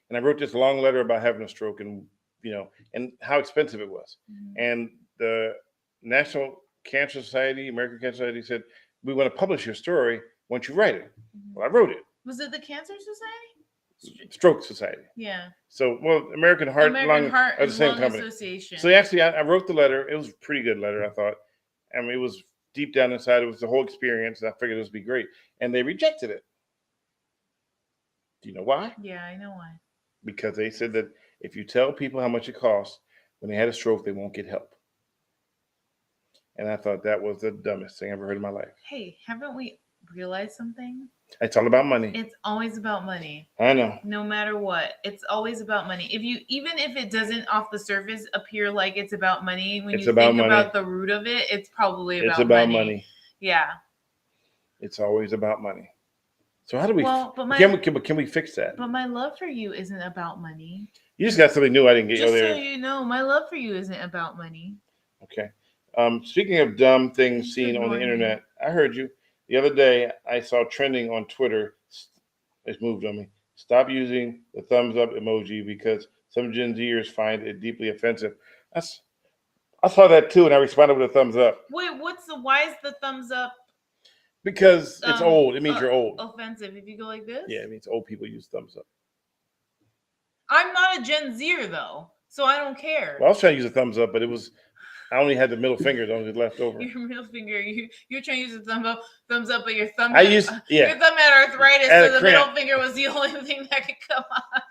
And I wrote this long letter about having a stroke and, you know, and how expensive it was. Mm-hmm. And the National Cancer Society, American Cancer Society said, we want to publish your story once you write it. Mm-hmm. Well, I wrote it. Was it the Cancer Society? Stroke Society. Yeah. So, American Heart are the same company. Association. So actually, I wrote the letter. It was a pretty good letter, I thought. I mean, it was deep down inside. It was the whole experience. I figured it would be great. And they rejected it. Do you know why? Yeah, I know why. Because they said that if you tell people how much it costs when they had a stroke, they won't get help. And I thought that was the dumbest thing I ever heard in my life. Hey, haven't we realized something? It's all about money. It's always about money. I know. No matter what, it's always about money. Even if it doesn't off the surface appear like it's about money, when you think about the root of it, it's probably about money. It's about money. Yeah. It's always about money. So how do we? Can we fix that? But my love for you isn't about money. You just got something new I didn't get you there. Just so you know, my love for you isn't about money. Okay. Speaking of dumb things seen on the internet, I heard you. The other day, I saw trending on Twitter. It's moved on me. Stop using the thumbs up emoji because some Gen Zers find it deeply offensive. I saw that too, and I responded with a thumbs up. Wait, why is the thumbs up? Because it's old. It means you're old. Offensive. If you go like this? Yeah, it means old people use thumbs up. I'm not a Gen Zer though, so I don't care. Well, I was trying to use a thumbs up, but I only had the middle finger that was left over. Your middle finger. You're trying to use a thumbs up, but your thumb. Your thumb had arthritis, so the middle finger was the only thing that could come up.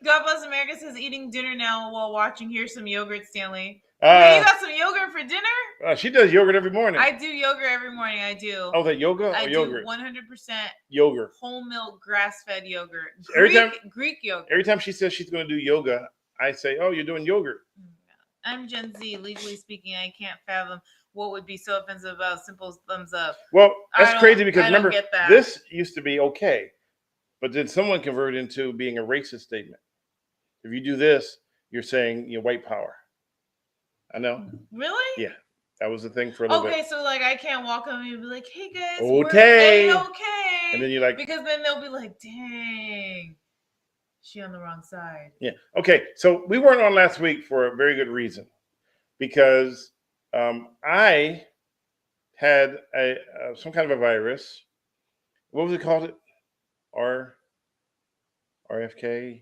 God bless America says eating dinner now while watching. Here's some yogurt, Stanley. Wait, you got some yogurt for dinner? She does yogurt every morning. I do yogurt every morning. I do. Oh, that yoga or yogurt? 100% yogurt. Whole milk, grass-fed yogurt. Greek yogurt. Every time she says she's going to do yoga, I say, "Oh, you're doing yogurt." I'm Gen Z. Legally speaking, I can't fathom what would be so offensive about a simple thumbs up. Well, that's crazy because remember, that. This used to be okay, but then someone converted into being a racist statement. If you do this, you're saying white power. I know. Really? Yeah, that was the thing for a little bit. Okay, so like I can't walk up and be like, "Hey guys, okay," and then you're like, because then they'll be like, "Dang, she on the wrong side." Yeah. Okay. So we weren't on last week for a very good reason, because I had some kind of a virus. What was it called? RFK,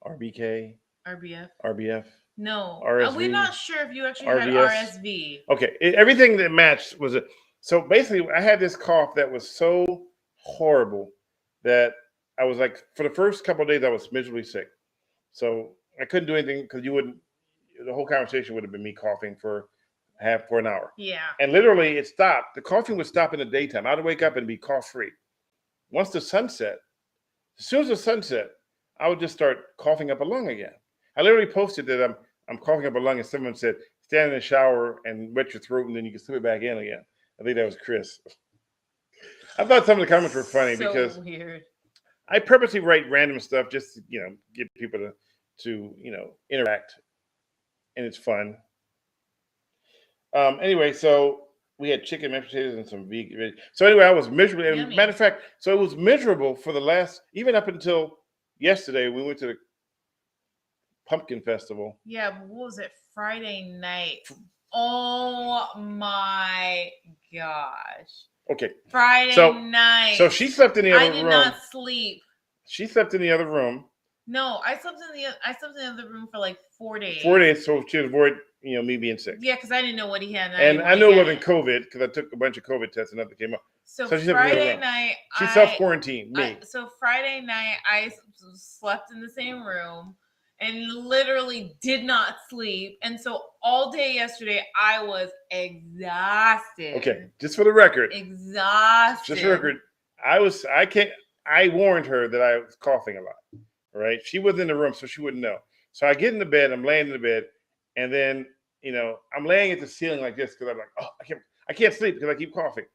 RBK, RBF. No, RSV, we're not sure if you actually RVS. had RSV. Okay, everything that matched was it. So basically, I had this cough that was so horrible that I was like, for the first couple of days, I was miserably sick. So I couldn't do anything because the whole conversation would have been me coughing for an hour. Yeah. And literally it stopped. The coughing would stop in the daytime. I'd wake up and be cough free. Once the sun set, as soon as the sun set, I would just start coughing up a lung again. I literally posted that I'm coughing up a lung and someone said, stand in the shower and wet your throat, and then you can slip it back in again. I think that was Chris. I thought some of the comments were funny because weird. I purposely write random stuff just to, get people to interact, and it's fun. Anyway, so we had chicken, mashed potatoes, and some vegan. So anyway, I was miserable. And Yummy. matter of fact, so it was miserable for the last, even up until yesterday. We went to the pumpkin festival. Yeah, but what was it? Friday night. Oh my gosh. Okay. Friday night. So she slept in the other room. I did not sleep. She slept in the other room. No, I slept in the other room for like 4 days. 4 days, so she avoid me being sick. Yeah, because I didn't know what he had. And I knew it wasn't COVID because I took a bunch of COVID tests and nothing came up. So she slept in the other Friday room. night, She self-quarantined me. So Friday night, I slept in the same room and literally did not sleep. And so all day yesterday, I was exhausted. Okay, just for the record. Exhausted. Just for the record, I warned her that I was coughing a lot. Right? She was in the room, so she wouldn't know. So I get in the bed, I'm laying in the bed, and then, I'm laying at the ceiling like this because I'm like, oh, I can't sleep because I keep coughing.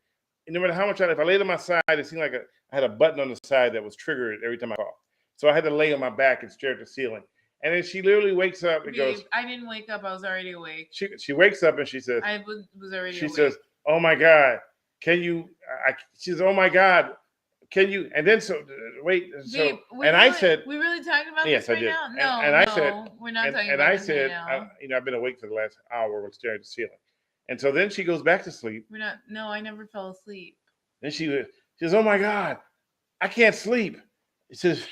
And no matter how much if I laid on my side, it seemed like I had a button on the side that was triggered every time I coughed. So I had to lay on my back and stare at the ceiling. And then she literally wakes up and goes, I didn't wake up. I was already awake. She wakes up and she says, I was already awake. She says, oh my God, can you, she says, oh my God, can you, and then Babe, I said, we really talking about yes, this I did. now? And I said, we're not talking and about I this said, right now. I've been awake for the last hour with staring at the ceiling. And so then she goes back to sleep. I never fell asleep. Then she says, oh my God, I can't sleep. It says,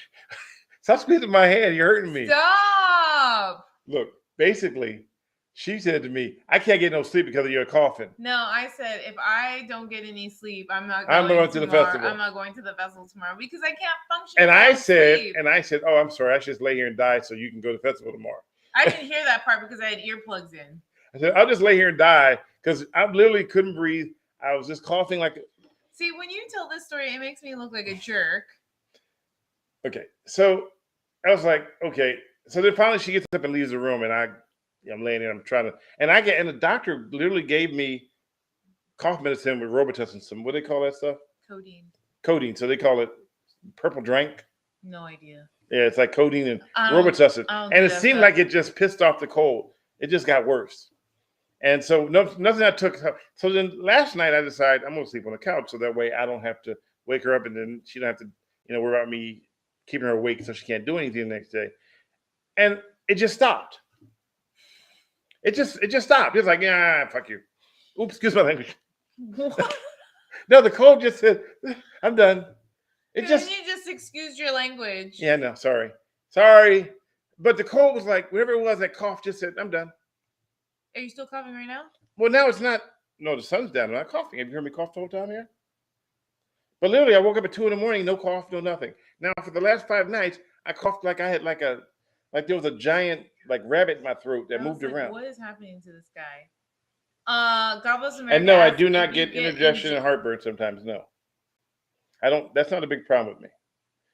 stop squeezing my head. You're hurting me. Stop. Look, basically, she said to me, I can't get no sleep because of your coughing. No, I said, if I don't get any sleep, I'm not going to the festival. I'm not going to the festival tomorrow because I can't function. And I said, oh, I'm sorry. I should just lay here and die so you can go to the festival tomorrow. I didn't hear that part because I had earplugs in. I said, I'll just lay here and die because I literally couldn't breathe. I was just coughing like. See, when you tell this story, it makes me look like a jerk. Okay. So I was like, okay. So then finally she gets up and leaves the room and I'm laying there. I'm trying to, and the doctor literally gave me cough medicine with Robitussin, some, what do they call that stuff? Codeine. So they call it purple drink. No idea. Yeah, it's like codeine and Robitussin. And it seemed like it just pissed off the cold. It just got worse. And so nothing I took. So then last night I decided I'm going to sleep on the couch so that way I don't have to wake her up and then she don't have to, worry about me keeping her awake so she can't do anything the next day. And it just stopped. It just stopped. It's like, yeah, fuck you. Oops, excuse my language. No, the cold just said, I'm done. You just excused your language. Yeah, no, sorry. But the cold was like, whatever it was, that cough just said, I'm done. Are you still coughing right now? Well, now it's not. No, the sun's down. I'm not coughing. Have you heard me cough the whole time here? But literally, I woke up at 2 a.m, no cough, no nothing. Now, for the last 5 nights, I coughed like I had like there was a giant rabbit in my throat that moved around. What is happening to this guy? God bless America. And no, I do not get indigestion and heartburn sometimes. No, I don't. That's not a big problem with me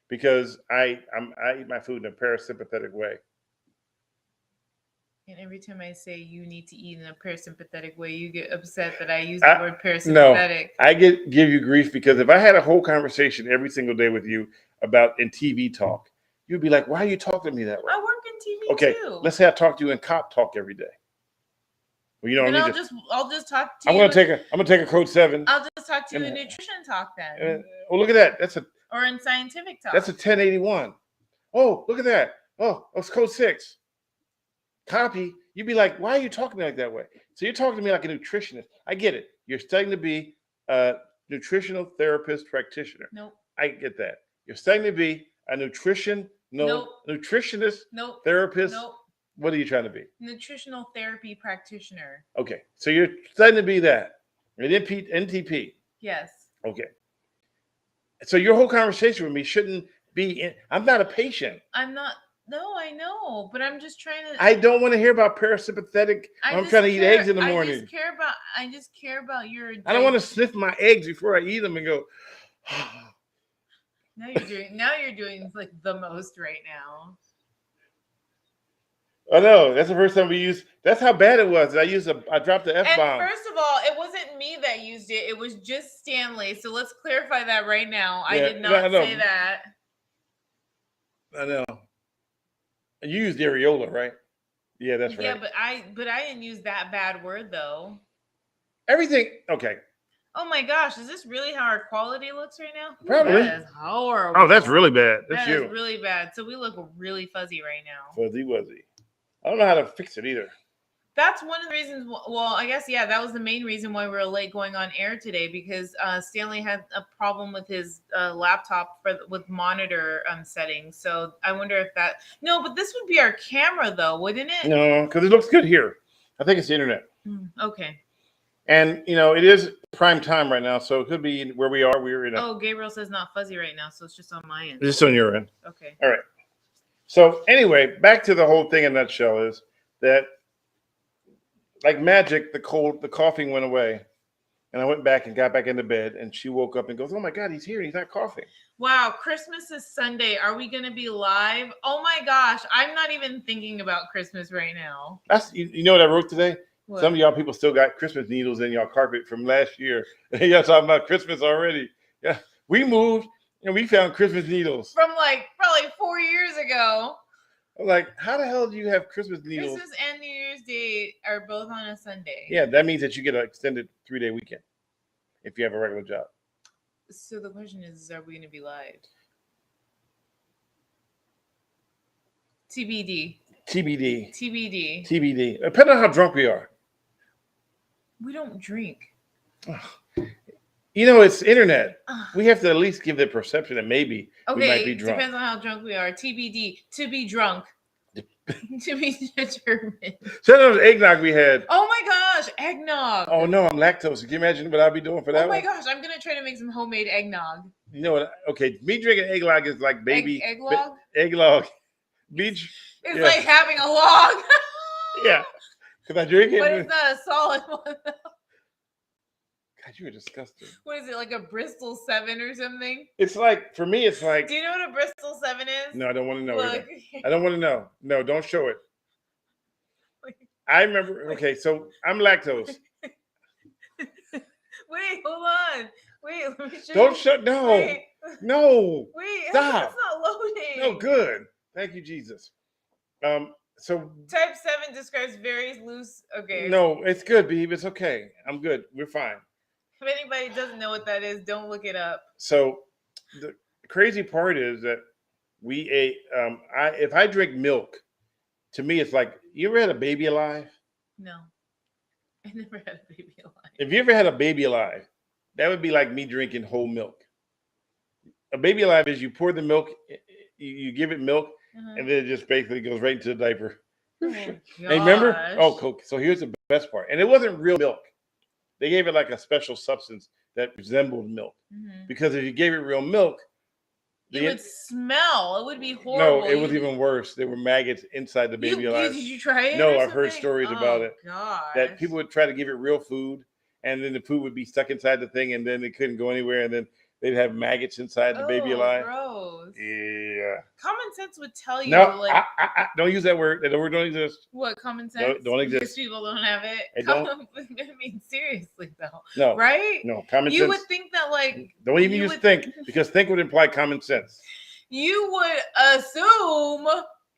because I eat my food in a parasympathetic way. And every time I say you need to eat in a parasympathetic way, you get upset that I use the word parasympathetic. No, I give you grief because if I had a whole conversation every single day with you in TV talk, you'd be like, why are you talking to me that way? I work in TV too. Let's say I talk to you in cop talk every day. Well, I'll just talk to you. I'm gonna take a code 7. I'll just talk to you in nutrition talk then. Look at that. Or in scientific talk. That's a 1081. Oh, look at that. Oh, it's code 6. Copy. You'd be like, why are you talking to me like that way? So you're talking to me like a nutritionist. I get it. You're studying to be a nutritional therapist practitioner. Nope. I get that. You're studying to be a nutritionist, therapist. Nope. What are you trying to be? Nutritional therapy practitioner. Okay. So you're studying to be that. An NTP. Yes. Okay. So your whole conversation with me shouldn't be, I'm not a patient. I'm not. No, I know, but I'm just trying to. I don't want to hear about parasympathetic. I'm trying to eat eggs in the morning. I just care about your. I don't want to sniff my eggs before I eat them and go. Now you're doing like the most right now. I know. That's the first time we used. That's how bad it was. I dropped the F-bomb. And first of all, it wasn't me that used it. It was just Stanley. So let's clarify that right now. I did not say that. I know. You used areola, right? Yeah, that's right. Yeah, but I didn't use that bad word though. Everything. Okay. Oh my gosh, is this really how our quality looks right now? Probably. That is horrible. Oh, that's really bad. That's That you. is really bad. So we look really fuzzy right now. Fuzzy wuzzy. I don't know how to fix it either. That's one of the reasons. Well, I guess yeah, that was the main reason why we were late going on air today because Stanley had a problem with his laptop with monitor settings. So I wonder if that. No, but this would be our camera though, wouldn't it? No, because it looks good here. I think it's the internet. Okay. And it is prime time right now, so it could be where we are. We're in. Oh, Gabriel says not fuzzy right now, so it's just on my end. It's just on your end. Okay. All right. So anyway, back to the whole thing in a nutshell is that, like magic, the coughing went away, and I went back and got back into bed, and she woke up and goes, "Oh my God, he's here and he's not coughing." Wow, Christmas is Sunday. Are we going to be live? Oh my gosh, I'm not even thinking about Christmas right now. That's you know what I wrote today. What? Some of y'all people still got Christmas needles in y'all carpet from last year. Y'all talking about Christmas already. Yeah, we moved and we found Christmas needles from like probably 4 years ago. I'm like, how the hell do you have Christmas needles? Christmas and New Year's Day are both on a Sunday. Yeah, that means that you get an extended 3-day weekend if you have a regular job. So the question is, are we going to be live? TBD. TBD. TBD. TBD. Depending on how drunk we are. We don't drink. It's internet. We have to at least give the perception that maybe we might be drunk. Depends on how drunk we are. TBD. To be drunk. To be determined. So those eggnog we had. Oh my gosh, eggnog. Oh no, I'm lactose. Can you imagine what I'd be doing for that? Oh my gosh, I'm gonna try to make some homemade eggnog. You know what? Okay, me drinking eggnog is like baby egglog. Egglog. Beach. It's like having a log. Yeah, because I drink it. But it's not a solid one. God, you are disgusting. What is it, like a Bristol 7 or something? It's like, for me, it's like. Do you know what a Bristol 7 is? No, I don't want to know. Look. I don't want to know. No, don't show it. I remember. Okay, so I'm lactose. Wait, hold on. Wait, let me show Don't you. shut. No. Wait. No. Wait, stop. It's not loading. No, good. Thank you, Jesus. So type 7 describes very loose. Okay. No, it's good, babe. It's okay. I'm good. We're fine. If anybody doesn't know what that is, don't look it up. So the crazy part is that we ate. If I drink milk, to me, it's like, you ever had a baby alive? No, I never had a baby alive. If you ever had a baby alive, that would be like me drinking whole milk. A baby alive is you pour the milk, you give it milk, and then it just basically goes right into the diaper. Oh, and remember? Oh, cool. So here's the best part. And it wasn't real milk. They gave it like a special substance that resembled milk. Because if you gave it real milk, it would smell. It would be horrible. No, it was even worse. There were maggots inside the baby alive. Did you try it? No, I've heard stories about it. Gosh. That people would try to give it real food, and then the food would be stuck inside the thing, and then it couldn't go anywhere, and then they'd have maggots inside the baby alive. Gross. Yeah. Common sense would tell you. No, like, I don't use that word. That word don't exist. What, common sense? Don't exist. Because people don't have it. I mean, seriously though. No. Right? No, common sense. You would think that, like. Don't even use think, because think would imply common sense. You would assume.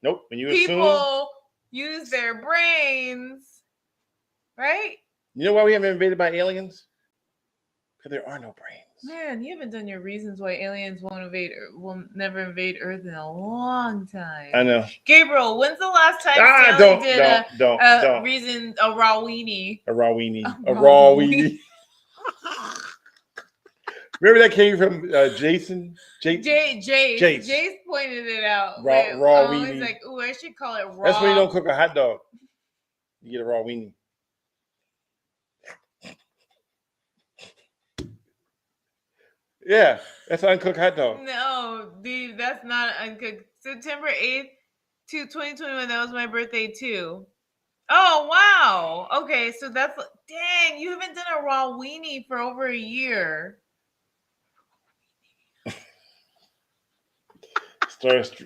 Nope. When you people use their brains, right? You know why we haven't been invaded by aliens? Because there are no brains. Man, you haven't done your reasons why aliens will never invade Earth in a long time. I know. Gabriel, when's the last time Stanley did a raw weenie? A raw weenie. A raw weenie. Remember that came from Jason? Jace pointed it out. Raw weenie. He's like, ooh, I should call it raw. That's when you don't cook a hot dog. You get a raw weenie. Yeah, that's an uncooked hot dog. No, dude, that's not uncooked. September 8th, 2021, that was my birthday too. Oh, wow. Okay, so that's, dang, you haven't done a raw weenie for over a year.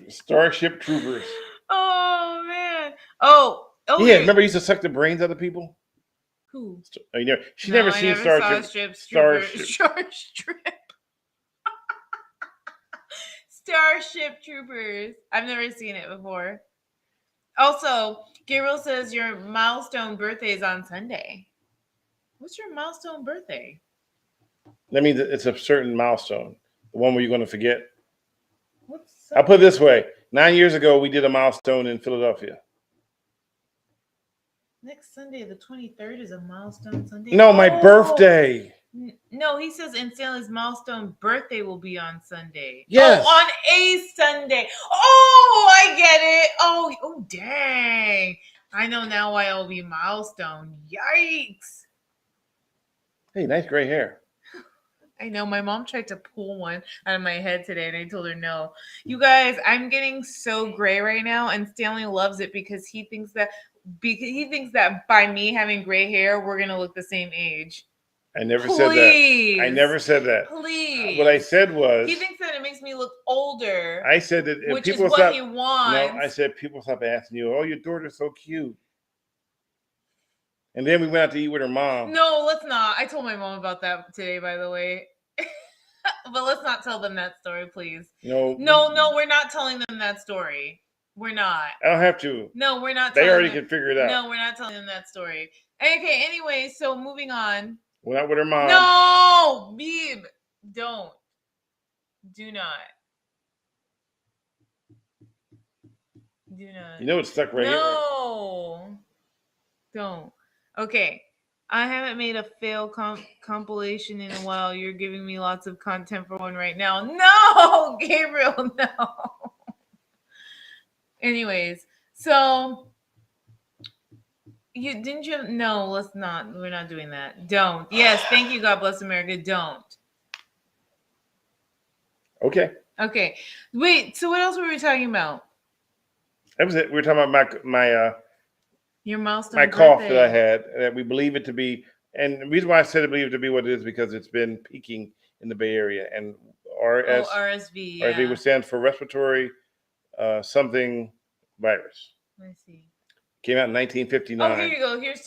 Starship Troopers. Oh, man. Oh, Yeah, remember he used to suck the brains out of people? Who? Oh, she No, never I seen never saw Starship. Starship Troopers. I've never seen it before. Also, Gabriel says your milestone birthday is on Sunday. What's your milestone birthday? That means it's a certain milestone. The one where you're going to forget. What's I'll put it this way. 9 years ago, we did a milestone in Philadelphia. Next Sunday, the 23rd, is a milestone Sunday. No, my birthday. No, he says in Stanley's milestone birthday will be on Sunday. Yes. Oh, on a Sunday. Oh, I get it. Oh, dang. I know now why it'll be milestone. Yikes. Hey, nice gray hair. I know my mom tried to pull one out of my head today and I told her no. You guys, I'm getting so gray right now and Stanley loves it because he thinks that by me having gray hair, we're going to look the same age. I never said that. I never said that. Please. What I said was... He thinks that it makes me look older. I said that if which people is what he wants. No, I said people stop asking you, oh, your daughter's so cute. And then we went out to eat with her mom. No, let's not. I told my mom about that today, by the way. But let's not tell them that story, please. No, we're not telling them that story. We're not. I don't have to. No, we're not. They already can figure it out. No, we're not telling them that story. Okay, anyway, so moving on. Went out with her mom. No, Beeb, don't. Do not. Do not. You know it's stuck right here. No. Don't. Okay. I haven't made a fail compilation in a while. You're giving me lots of content for one right now. No, Gabriel, no. Anyways, so no, let's not. We're not doing that. Don't. Yes, thank you. God bless America. Don't. Okay. Wait, so what else were we talking about? That was it. We were talking about my your milestone. My cough that I had, that we believe it to be, and the reason why I said I believe it to be what it is because it's been peaking in the Bay Area, and RSV. Yeah. RSV, which stands for respiratory something virus. I see. Came out in 1959. Oh, here you go. Here's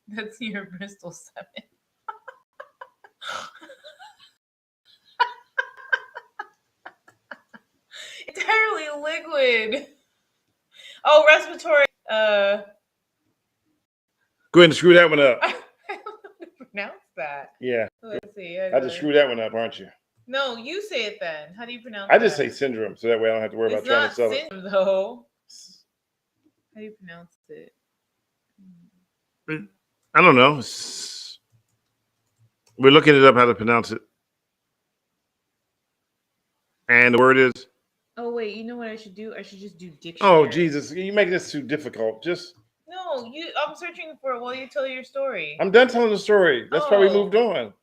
that's your Bristol 7. Entirely liquid. Oh, respiratory. Go ahead and screw that one up. I don't know how to pronounce that. Yeah. Let's see. I just screw that one up, aren't you? No, you say it then. How do you pronounce it? I just say syndrome, so that way I don't have to worry about trying to spell it. It's not syndrome, though. How do you pronounce it? I don't know. We're looking it up how to pronounce it. And the word is... Oh, wait. You know what I should do? I should just do dictionary. Oh, Jesus. You're making this too difficult. Just... No, I'm searching for it while you tell your story. I'm done telling the story. That's why we moved on.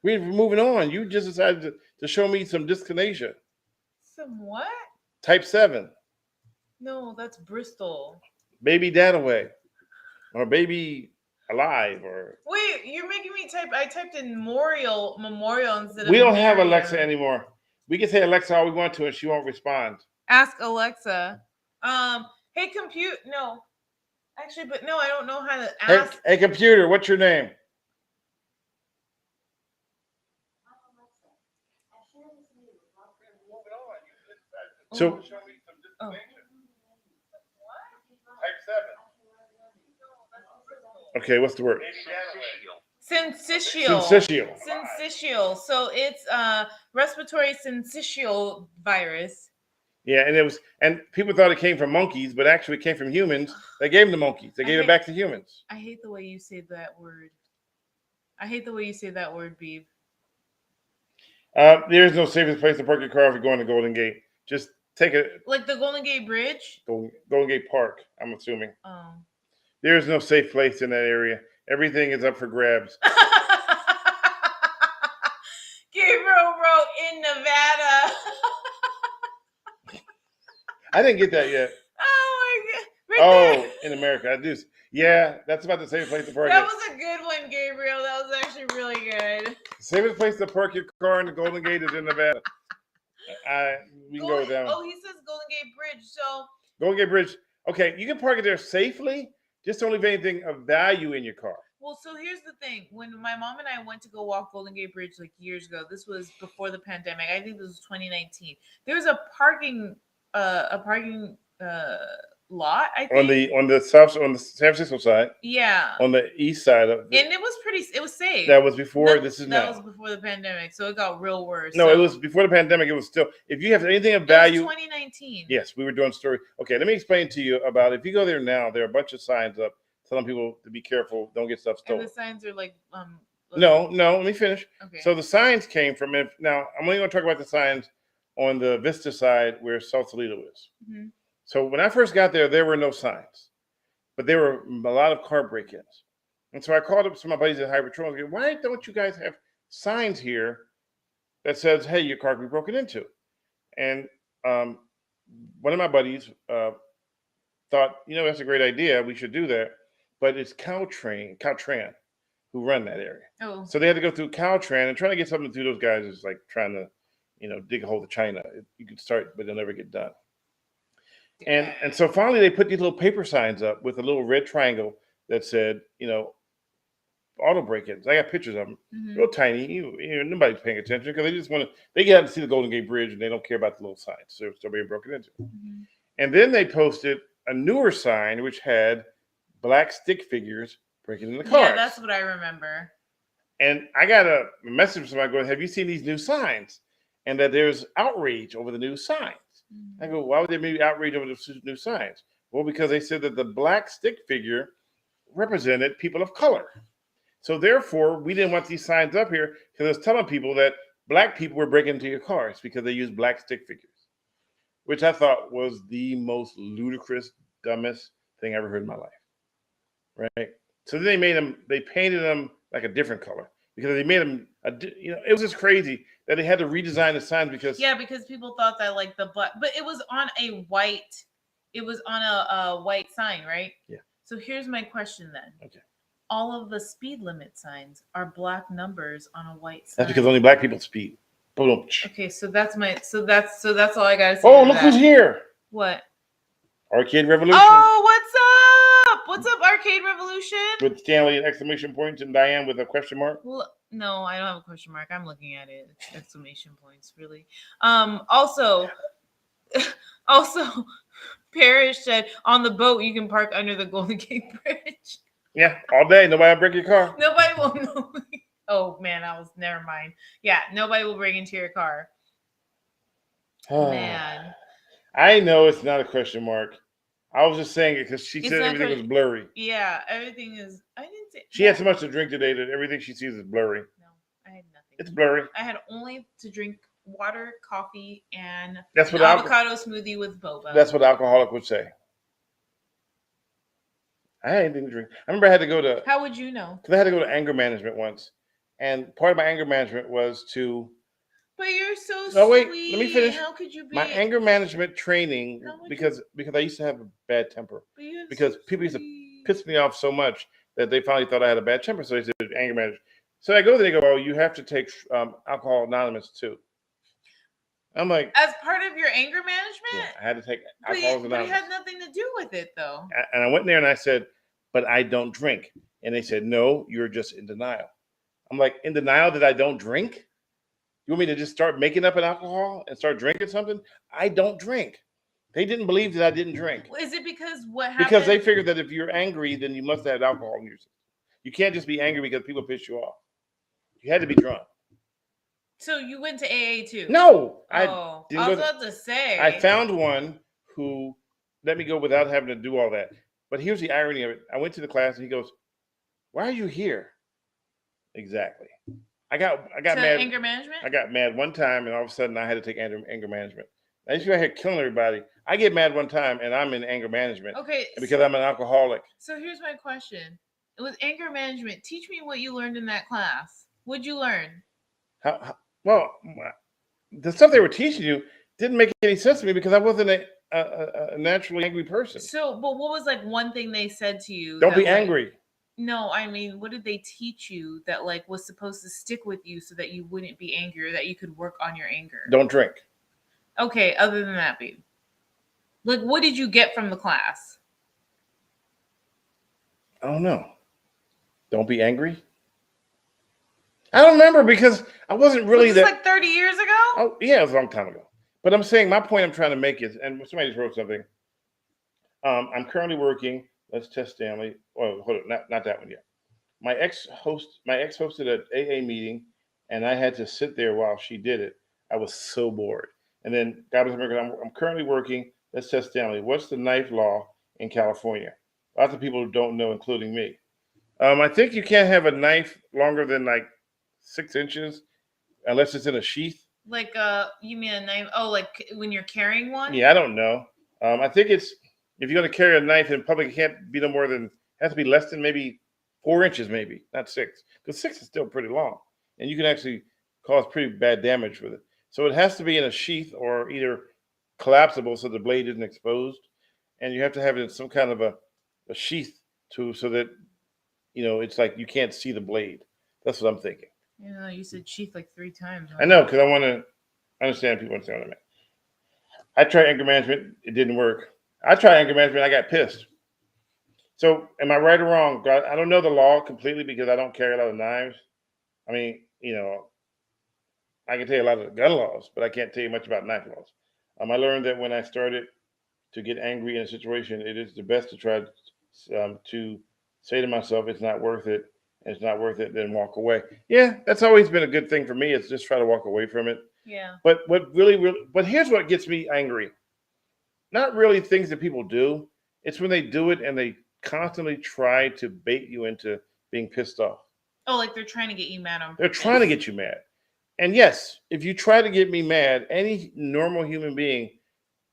We're moving on. You just decided to show me some dyskinesia. Some what? Type 7. No, that's Bristol. Baby Dadaway. Or baby alive. Or wait, you're making me type. I typed in memorial instead of... We don't have Alexa anymore. We can say Alexa all we want to and she won't respond. Ask Alexa. Hey, compute. No. Actually, but no, I don't know how to ask. Hey, computer, what's your name? So, type 7. Okay, what's the word? Syncytial. So it's respiratory syncytial virus. Yeah, and people thought it came from monkeys, but actually it came from humans. They gave them to monkeys. They gave it back to humans. I hate the way you say that word. Beeb. There's no safest place to park your car if you're going to Golden Gate. Just take it. Like the Golden Gate Bridge? Golden Gate Park, I'm assuming. Oh. There's no safe place in that area. Everything is up for grabs. Gabriel wrote in Nevada. I didn't get that yet. Oh my God! There. In America, I do. Yeah, that's about the safest place to park. That was a good one, Gabriel. That was actually really good. The safest place to park your car in the Golden Gate is in Nevada. We can go with that one. Oh, he says Golden Gate Bridge. So Golden Gate Bridge. Okay, you can park it there safely. Just don't leave anything of value in your car. Well, so here's the thing. When my mom and I went to go walk Golden Gate Bridge like years ago, this was before the pandemic. I think this was 2019. There was a parking lot, I think. On the San Francisco side, Yeah. on the east side of And it was safe. that was before this is that now. was before the pandemic, so it got real worse. No, so. it was before the pandemic. It was still, if you have anything of It value. was 2019. Yes, we were doing story. Okay, let me explain to you about if you go there now, there are a bunch of signs up telling people to be careful, don't get stuff stolen. And the signs are like No, let me finish. Okay. So the signs came from it. Now I'm only going to talk about the signs on the Vista side where South Toledo is. Mm-hmm. So when I first got there, there were no signs, but there were a lot of car break-ins. And so I called up some of my buddies at High Patrol and said, why don't you guys have signs here that says, hey, your car could be broken into? And one of my buddies thought, that's a great idea. We should do that. But it's Caltran who run that area. Oh. So they had to go through Caltran, and trying to get something through those guys is like trying to, dig a hole to China. You can start, but they'll never get done. And so finally they put these little paper signs up with a little red triangle that said, auto break-ins. I got pictures of them, real tiny. Nobody's paying attention because they just they get out to see the Golden Gate Bridge and they don't care about the little signs. So they're still being broken into. Mm-hmm. And then they posted a newer sign which had black stick figures breaking into cars. Yeah, that's what I remember. And I got a message from somebody going, have you seen these new signs? And that there's outrage over the new signs. I go, why would there be outrage over the new signs? Well, because they said that the black stick figure represented people of color. So therefore, we didn't want these signs up here because it's telling people that black people were breaking into your cars because they used black stick figures, which I thought was the most ludicrous, dumbest thing I ever heard in my life. Right? So then they painted them like a different color because they made them, it was just crazy that they had to redesign the signs because. Yeah, because people thought that like the black, but it was on a white sign, right? Yeah. So here's my question then. Okay. All of the speed limit signs are black numbers on a white sign. That's because only black people speed. Boom. Okay, so that's all I gotta say. Oh, look who's here. What? Arcade Revolution. Oh, what's up? What's up, Arcade Revolution? With Stanley and exclamation points and Diane with a question mark. No, I don't have a question mark. I'm looking at it. Exclamation points, really. Also, Parrish said on the boat you can park under the Golden Gate Bridge. Yeah, all day. Nobody will break your car. Nobody will know. Oh man, never mind. Yeah, nobody will break into your car. Man. I know it's not a question mark. I was just saying it because she said everything was blurry. Yeah, everything is. I didn't say. She had so much to drink today that everything she sees is blurry. No, I had nothing. It's blurry. I had only to drink water, coffee, and that's what avocado smoothie with boba. That's what an alcoholic would say. I had anything to drink. I remember I had to go to. How would you know? Because I had to go to anger management once, and part of my anger management was to. But you're so sweet. Oh wait, let me finish. How could you be? My anger management training because I used to have a bad temper. Because people used to piss me off so much that they finally thought I had a bad temper, so they said anger management. So I go there, they go, "Oh, you have to take Alcohol Anonymous too." I'm like, as part of your anger management? Yeah, I had to take Alcohol Anonymous. But it had nothing to do with it, though. And I went there and I said, "But I don't drink." And they said, "No, you're just in denial." I'm like, in denial that I don't drink? You want me to just start making up an alcohol and start drinking something? I don't drink. They didn't believe that I didn't drink. Is it because what happened? Because they figured that if you're angry, then you must have alcohol in your system. You can't just be angry because people piss you off. You had to be drunk. So you went to AA too? No. I was about to say. I found one who let me go without having to do all that. But here's the irony of it. I went to the class and he goes, "Why are you here?" Exactly. I got mad. Anger management? I got mad one time and all of a sudden I had to take anger management. I used to be out here killing everybody. I get mad one time and I'm in anger management. Okay. Because I'm an alcoholic. So here's my question. With anger management, teach me what you learned in that class. What'd you learn? Well, the stuff they were teaching you didn't make any sense to me because I wasn't a naturally angry person. So, but what was like one thing they said to you? Don't be angry. No, I mean, what did they teach you that like was supposed to stick with you so that you wouldn't be angry or that you could work on your anger? Don't drink. Okay, other than that, babe. Like, what did you get from the class? I don't know. Don't be angry. I don't remember because I wasn't really Was this like 30 years ago? Oh yeah, it was a long time ago. But I'm saying my point I'm trying to make is, and somebody just wrote something. I'm currently working. Let's test Stanley. Oh, hold on, not that one yet. My ex hosted an AA meeting, and I had to sit there while she did it. I was so bored. And then God bless America. I'm currently working. Let's test Stanley. What's the knife law in California? Lots of people don't know, including me. I think you can't have a knife longer than like 6 inches unless it's in a sheath. Like, you mean a knife? Oh, like when you're carrying one? Yeah, I don't know. I think it's if you're going to carry a knife in public, it can't be no more than has to be less than maybe 4 inches, maybe not 6, because 6 is still pretty long, and you can actually cause pretty bad damage with it. So it has to be in a sheath or either collapsible so the blade isn't exposed, and you have to have it in some kind of a sheath too, so that it's like you can't see the blade. That's what I'm thinking. Yeah, you said sheath like 3 times. I know, because I want to understand people understand what I mean. I tried anger management. It didn't work. I tried anger management. I got pissed. So am I right or wrong? God, I don't know the law completely because I don't carry a lot of knives. I mean, I can tell you a lot of the gun laws, but I can't tell you much about knife laws. I learned that when I started to get angry in a situation, it is the best to try to say to myself, it's not worth it. And it's not worth it, then walk away. Yeah, that's always been a good thing for me. It's just try to walk away from it. Yeah. But but here's what gets me angry. Not really things that people do. It's when they do it and they constantly try to bait you into being pissed off. Oh, like they're trying to get you mad on purpose. They're trying to get you mad. And yes, if you try to get me mad, any normal human being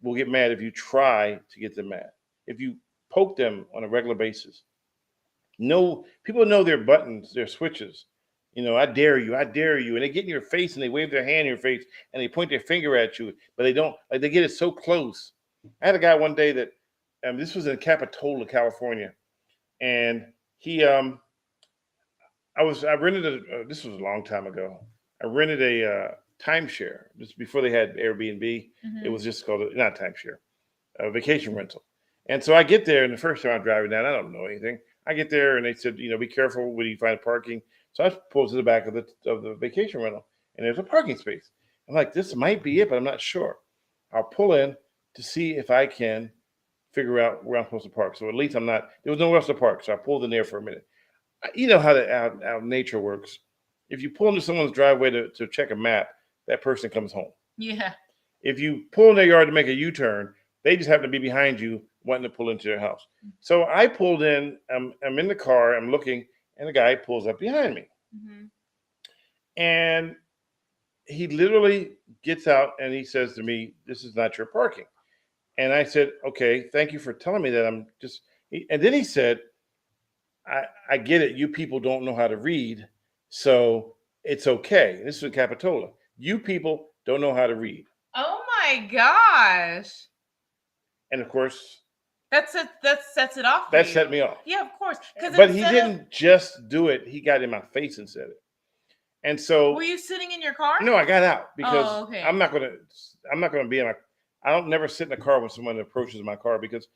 will get mad if you try to get them mad. If you poke them on a regular basis. No, people know their buttons, their switches. I dare you, and they get in your face and they wave their hand in your face and they point their finger at you, but they don't like they get it so close. I had a guy one day that this was in Capitola, California, and he I rented this was a long time ago. I rented a timeshare just before they had Airbnb. Mm-hmm. It was just called not timeshare, a vacation rental. And so I get there, and the first time I'm driving down, I don't know anything. I get there, and they said, be careful when you find parking. So I pulled to the back of the vacation rental, and there's a parking space. I'm like, this might be it, but I'm not sure. I'll pull in to see if I can figure out where I'm supposed to park. So at least there was nowhere else to park. So I pulled in there for a minute. You know how how nature works. If you pull into someone's driveway to check a map, that person comes home. Yeah. If you pull in their yard to make a U-turn, they just happen to be behind you wanting to pull into their house. So I pulled in, I'm in the car, I'm looking, and the guy pulls up behind me. Mm-hmm. And he literally gets out and he says to me, this is not your parking. And I said, okay, thank you for telling me that. And then he said, I get it. You people don't know how to read, so it's okay. This is in Capitola. You people don't know how to read. Oh my gosh. And of course, that sets it off. That set me off. Yeah, of course. But he didn't just do it. He got in my face and said it. And so, were you sitting in your car? No, I got out because okay. I'm not gonna be in my. I don't never sit in a car when someone approaches my car because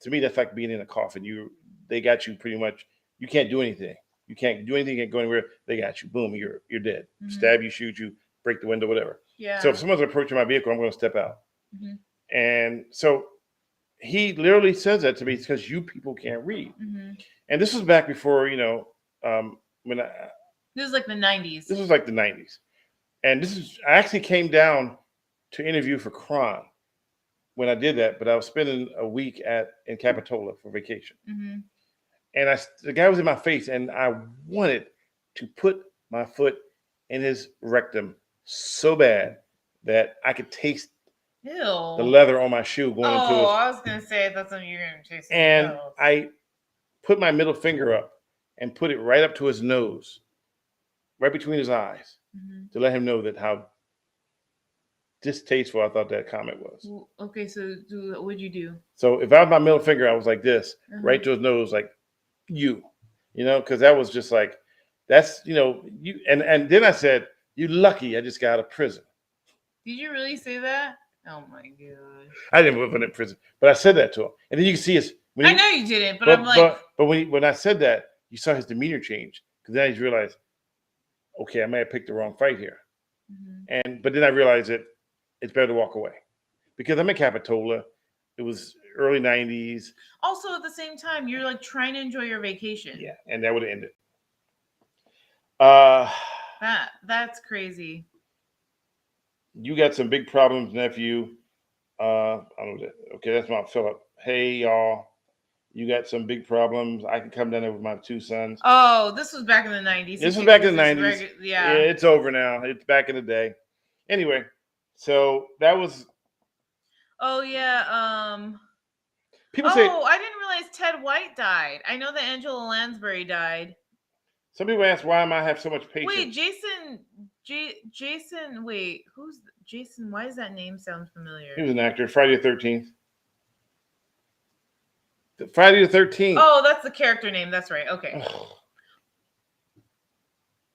to me that's like being in a coffin. They got you pretty much. You can't do anything. You can't do anything. You can't go anywhere. They got you. Boom. You're dead. Mm-hmm. Stab you, shoot you, break the window, whatever. Yeah. So if someone's approaching my vehicle, I'm going to step out. Mm-hmm. And so he literally says that to me because you people can't read. Mm-hmm. And this was back before when this was like the 90s. This was like the 90s. And I actually came down to interview for Kron when I did that, but I was spending a week in Capitola for vacation. Mm-hmm. And the guy was in my face, and I wanted to put my foot in his rectum so bad that I could taste the leather on my shoe going into his. Oh, I was going to say that's something you're going to taste. And I put my middle finger up and put it right up to his nose, right between his eyes, mm-hmm. to let him know that how distasteful I thought that comment was. Okay, so what'd you do? So if I had my middle finger, I was like this, right to his nose, like because that was just like, that's, you. And then I said, you lucky I just got out of prison. Did you really say that? Oh my gosh. I didn't live in prison, but I said that to him, and then you can see his. I know you didn't, but I'm like, but when I said that, you saw his demeanor change because then he realized, okay, I may have picked the wrong fight here, but then I realized that it's better to walk away because I'm in Capitola. It was early '90s. Also, at the same time, you're like trying to enjoy your vacation. Yeah, and that would have ended. That's crazy. You got some big problems, nephew. I don't know. Okay, that's my Philip. Hey, y'all. You got some big problems. I can come down there with my 2 sons. Oh, this was back in the 90s. This was back in the 90s. Yeah, it's over now. It's back in the day. Anyway, so that was. Oh, yeah. People say. Oh, I didn't realize Ted White died. I know that Angela Lansbury died. Some people ask why am I have so much patience. Wait, Jason. Wait, who's Jason? Why does that name sound familiar? He was an actor. Friday the 13th. Friday the 13th. Oh, that's the character name. That's right. Okay.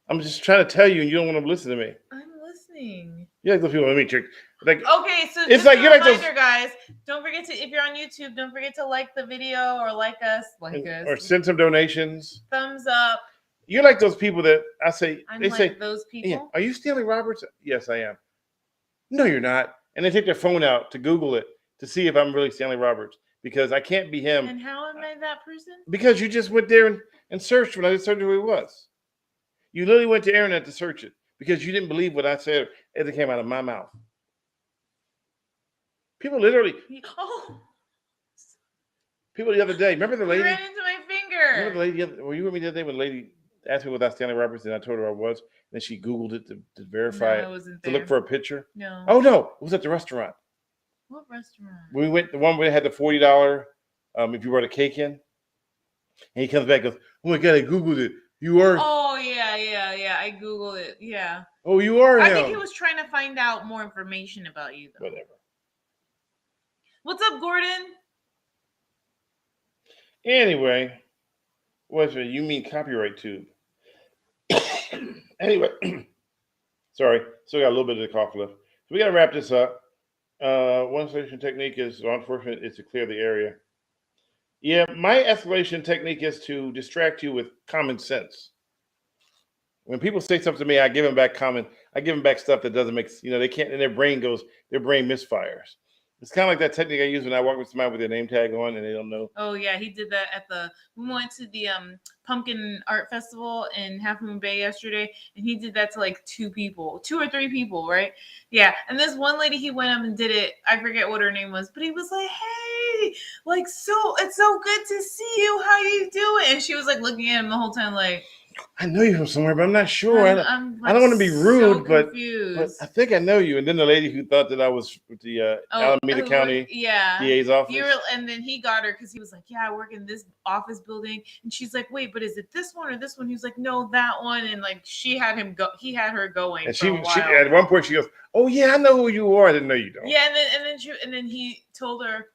I'm just trying to tell you, and you don't want to listen to me. I'm listening. You like those people. Let me check. Like, okay, so it's just like a you're reminder, like those guys. Don't forget to, if you're on YouTube, don't forget to like the video or like us, or send some donations. Thumbs up. You're like those people that I say. They say those people. Yeah, are you Stanley Roberts? Yes, I am. No, you're not. And they take their phone out to Google it to see if I'm really Stanley Roberts because I can't be him. And how am I that person? Because you just went there and searched when I searched who he was. You literally went to the internet to search it because you didn't believe what I said as it came out of my mouth. People literally. Oh. People the other day. Remember the lady? You ran into my finger. Remember the lady? Were you with me the other day when the lady asked me about Stanley Roberts and I told her I was? And then she Googled it to verify it. I wasn't to there. look for a picture. No. Oh no, it was at the restaurant. What restaurant? We went the one where they had the $40 if you brought a cake in. And he comes back and goes, oh my God, I Googled it. You are. Oh, yeah. I Googled it. Yeah. Oh, you are I him. think he was trying to find out more information about you, though. Whatever. What's up, Gordon? Anyway, what's it? You mean copyright tube. Anyway, sorry. Still got a little bit of the cough left. So we got to wrap this up. One solution technique is, unfortunately, is to clear the area. Yeah, my escalation technique is to distract you with common sense. When people say something to me, I give them back stuff that doesn't make, they can't, and their brain misfires. It's kind of like that technique I use when I walk with somebody with their name tag on and they don't know. Oh yeah, he did that we went to the Pumpkin Art Festival in Half Moon Bay yesterday, and he did that to like 2 or 3 people, right? Yeah, and this one lady, he went up and did it. I forget what her name was, but he was like, "Hey, like, so it's so good to see you. How you doing?" And she was like looking at him the whole time, like, I know you from somewhere, but I'm not sure. I don't want to be rude, but I think I know you. And then the lady who thought that I was with the Alameda County DA's office. And then he got her because he was like, "Yeah, I work in this office building." And she's like, "Wait, but is it this one or this one?" He was like, "No, that one." And like she had him go. He had her going. And she at one point she goes, "Oh yeah, I know who you are." I didn't know you don't. Yeah, and then he told her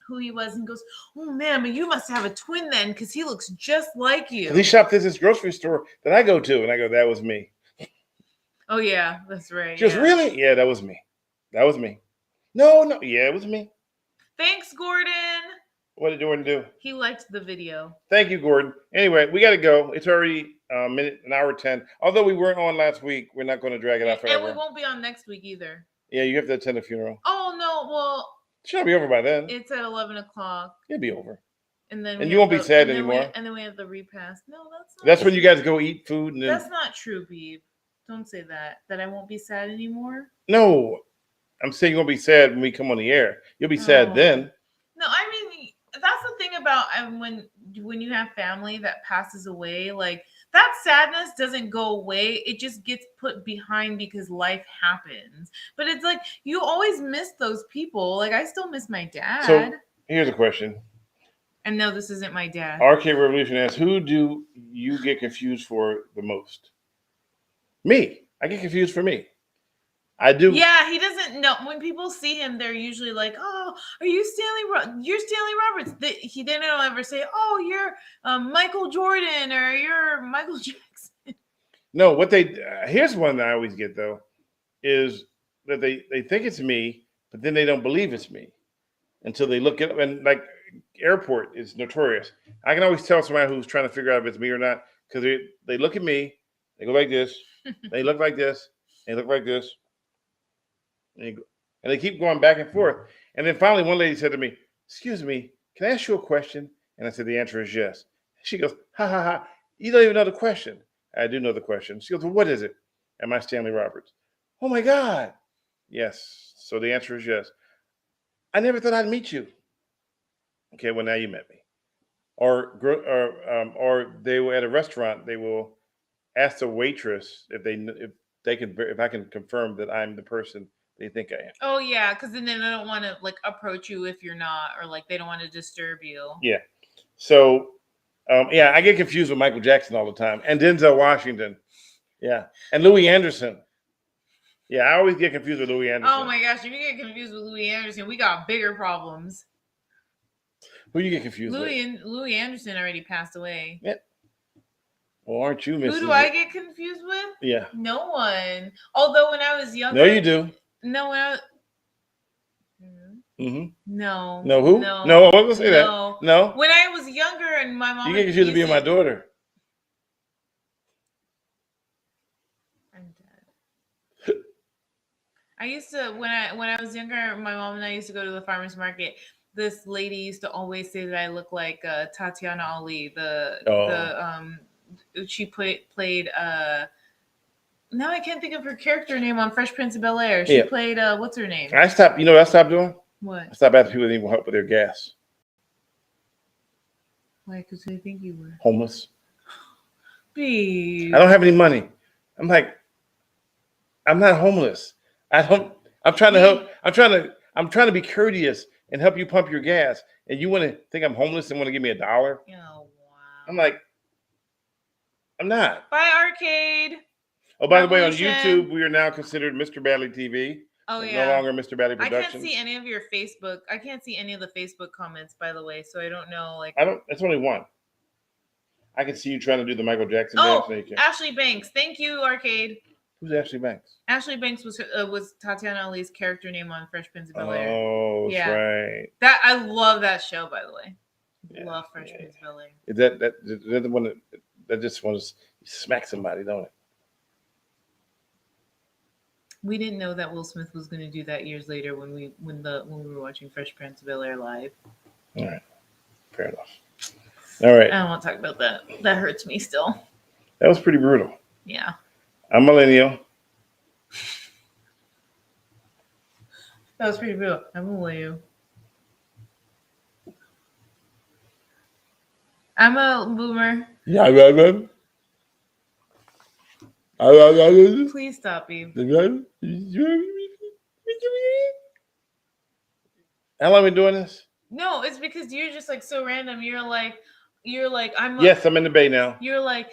who he was and goes, "Oh man, but you must have a twin then, because he looks just like you." He shopped at this grocery store that I go to, and I go, "That was me." Oh yeah, that's right. She goes, "Really?" Yeah, that was me. That was me. No, yeah, it was me. Thanks, Gordon. What did Gordon do? He liked the video. Thank you, Gordon. Anyway, we got to go. It's already an hour 10. Although we weren't on last week, we're not going to drag it out forever. And we won't be on next week either. Yeah, you have to attend a funeral. Oh no, well. It should be over by then. It's at 11 o'clock. It'll be over. And then you won't be sad anymore. And then we have the repast. No, that's not. That's when you guys go eat food. And then... That's not true, Beeb. Don't say that. That I won't be sad anymore. No, I'm saying you won't be sad when we come on the air. You'll be sad then. No, I mean that's the thing about when you have family that passes away, like. That sadness doesn't go away. It just gets put behind because life happens. But it's like you always miss those people. Like I still miss my dad. So here's a question. And no, this isn't my dad. RK Revolution asks, who do you get confused for the most? Me. I get confused for me. I do. Yeah, he doesn't know. When people see him, they're usually like, "Oh, are you Stanley? You're Stanley Roberts." He didn't ever say, "Oh, you're Michael Jordan or you're Michael Jackson." No, here's one that I always get though, is that they think it's me, but then they don't believe it's me until they look it up. And like airport is notorious. I can always tell somebody who's trying to figure out if it's me or not because they look at me, they go like this, they look like this, they look like this, and they keep going back and forth. And then finally, one lady said to me, "Excuse me, can I ask you a question?" And I said, "The answer is yes." She goes, "Ha ha ha! You don't even know the question." I do know the question. She goes, "Well, what is it?" Am I Stanley Roberts? Oh my God! Yes. So the answer is yes. I never thought I'd meet you. Okay, well now you met me. Or they were at a restaurant. They will ask the waitress if I can confirm that I'm the person they think I am. Oh yeah, because then they don't want to like approach you if you're not, or like they don't want to disturb you. Yeah. So yeah, I get confused with Michael Jackson all the time, and Denzel Washington. Yeah, and Louis Anderson. Yeah, I always get confused with Louis Anderson. Oh my gosh, if you get confused with Louis Anderson, we got bigger problems. Who you get confused with? Louis Anderson already passed away. Yeah. Well, aren't you, Mrs. Who do I get confused with? Yeah. No one. Although when I was younger. No, you do. No, when I was. Mm-hmm. No. No, who? No. No, I wasn't gonna say that. No. When I was younger and my mom. You get confused with being my daughter. I'm dead. I used to when I was younger, my mom and I used to go to the farmer's market. This lady used to always say that I look like Tatiana Ali. She played now I can't think of her character name on Fresh Prince of Bel-Air. She played what's her name? I stopped. You know what I stopped doing? What? I stopped asking people if they need help with their gas. Why? Because they think you were homeless. Babe. I don't have any money. I'm like, I'm not homeless. I'm trying to help. I'm trying to be courteous and help you pump your gas. And you want to think I'm homeless and want to give me $1? Oh wow. I'm like, I'm not. Bye, Arcade. Oh, by the way, on YouTube, we are now considered Mr. Badley TV. Oh yeah. No longer Mr. Badley Productions. I can't see any of your Facebook. I can't see any of the Facebook comments, by the way. So I don't know. Like, It's only one. I can see you trying to do the Michael Jackson dance. Oh, Ashley Banks. Thank you, Arcade. Who's Ashley Banks? Ashley Banks was Tatiana Ali's character name on Fresh Prince of Bel-Air. Oh, yeah. Right. That I love that show, by the way. Love Fresh Prince of Bel-Air. Is that the one that just wants to smack somebody, don't it? We didn't know that Will Smith was going to do that years later when we were watching Fresh Prince of Bel-Air live. All right, fair enough. All right, I don't want to talk about that. That hurts me still. That was pretty brutal. Yeah. I'm millennial. That was pretty brutal. I'm a millennial. I'm a boomer. Yeah. Please stop, Eve. How long have we been doing this? No, it's because you're just like so random. You're like I'm. Yes, I'm in the bay now. You're like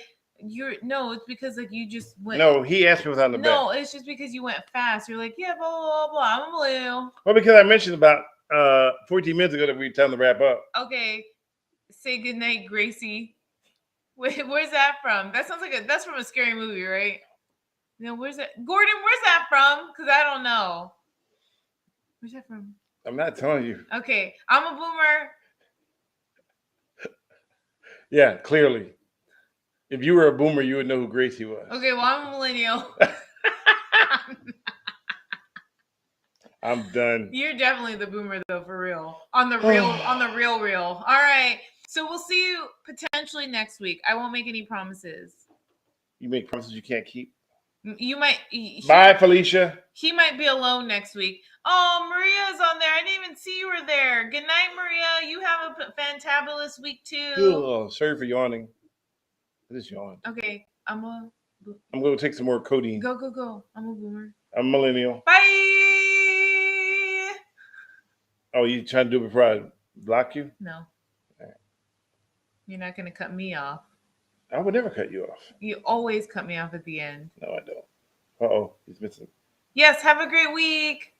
no. It's because like you just went. No, he asked me without the bay. No, it's just because you went fast. You're like blah blah blah. I'm a millennial. Well, because I mentioned about 14 minutes ago that we were time to wrap up. Okay, say goodnight, Gracie. Wait, where's that from? That sounds like that's from a scary movie, right? No, where's that? Gordon, where's that from? Because I don't know. Where's that from? I'm not telling you. Okay, I'm a boomer. Yeah, clearly. If you were a boomer, you would know who Gracie was. Okay, well, I'm a millennial. I'm done. You're definitely the boomer, though, for real. On the real. All right. So we'll see you potentially next week. I won't make any promises. You make promises you can't keep? You might. Bye, Felicia. He might be alone next week. Oh, Maria's on there. I didn't even see you were there. Good night, Maria. You have a fantabulous week, too. Oh, sorry for yawning. I just yawned. Okay. I'm going to take some more codeine. Go. I'm a boomer. I'm a millennial. Bye. Oh, you trying to do it before I block you? No. All right. You're not going to cut me off. I would never cut you off. You always cut me off at the end. No, I don't. Uh-oh, he's missing. Yes, have a great week.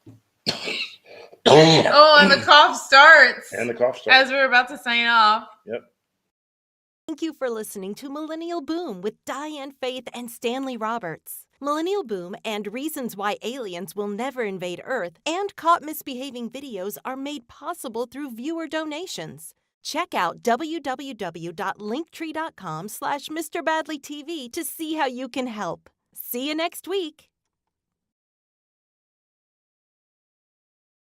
Oh, and the cough starts. As we're about to sign off. Yep. Thank you for listening to Millennial Boom with Diane Faith and Stanley Roberts. Millennial Boom and Reasons Why Aliens Will Never Invade Earth and Caught Misbehaving videos are made possible through viewer donations. Check out www.linktree.com/MrBadleyTV to see how you can help. See you next week.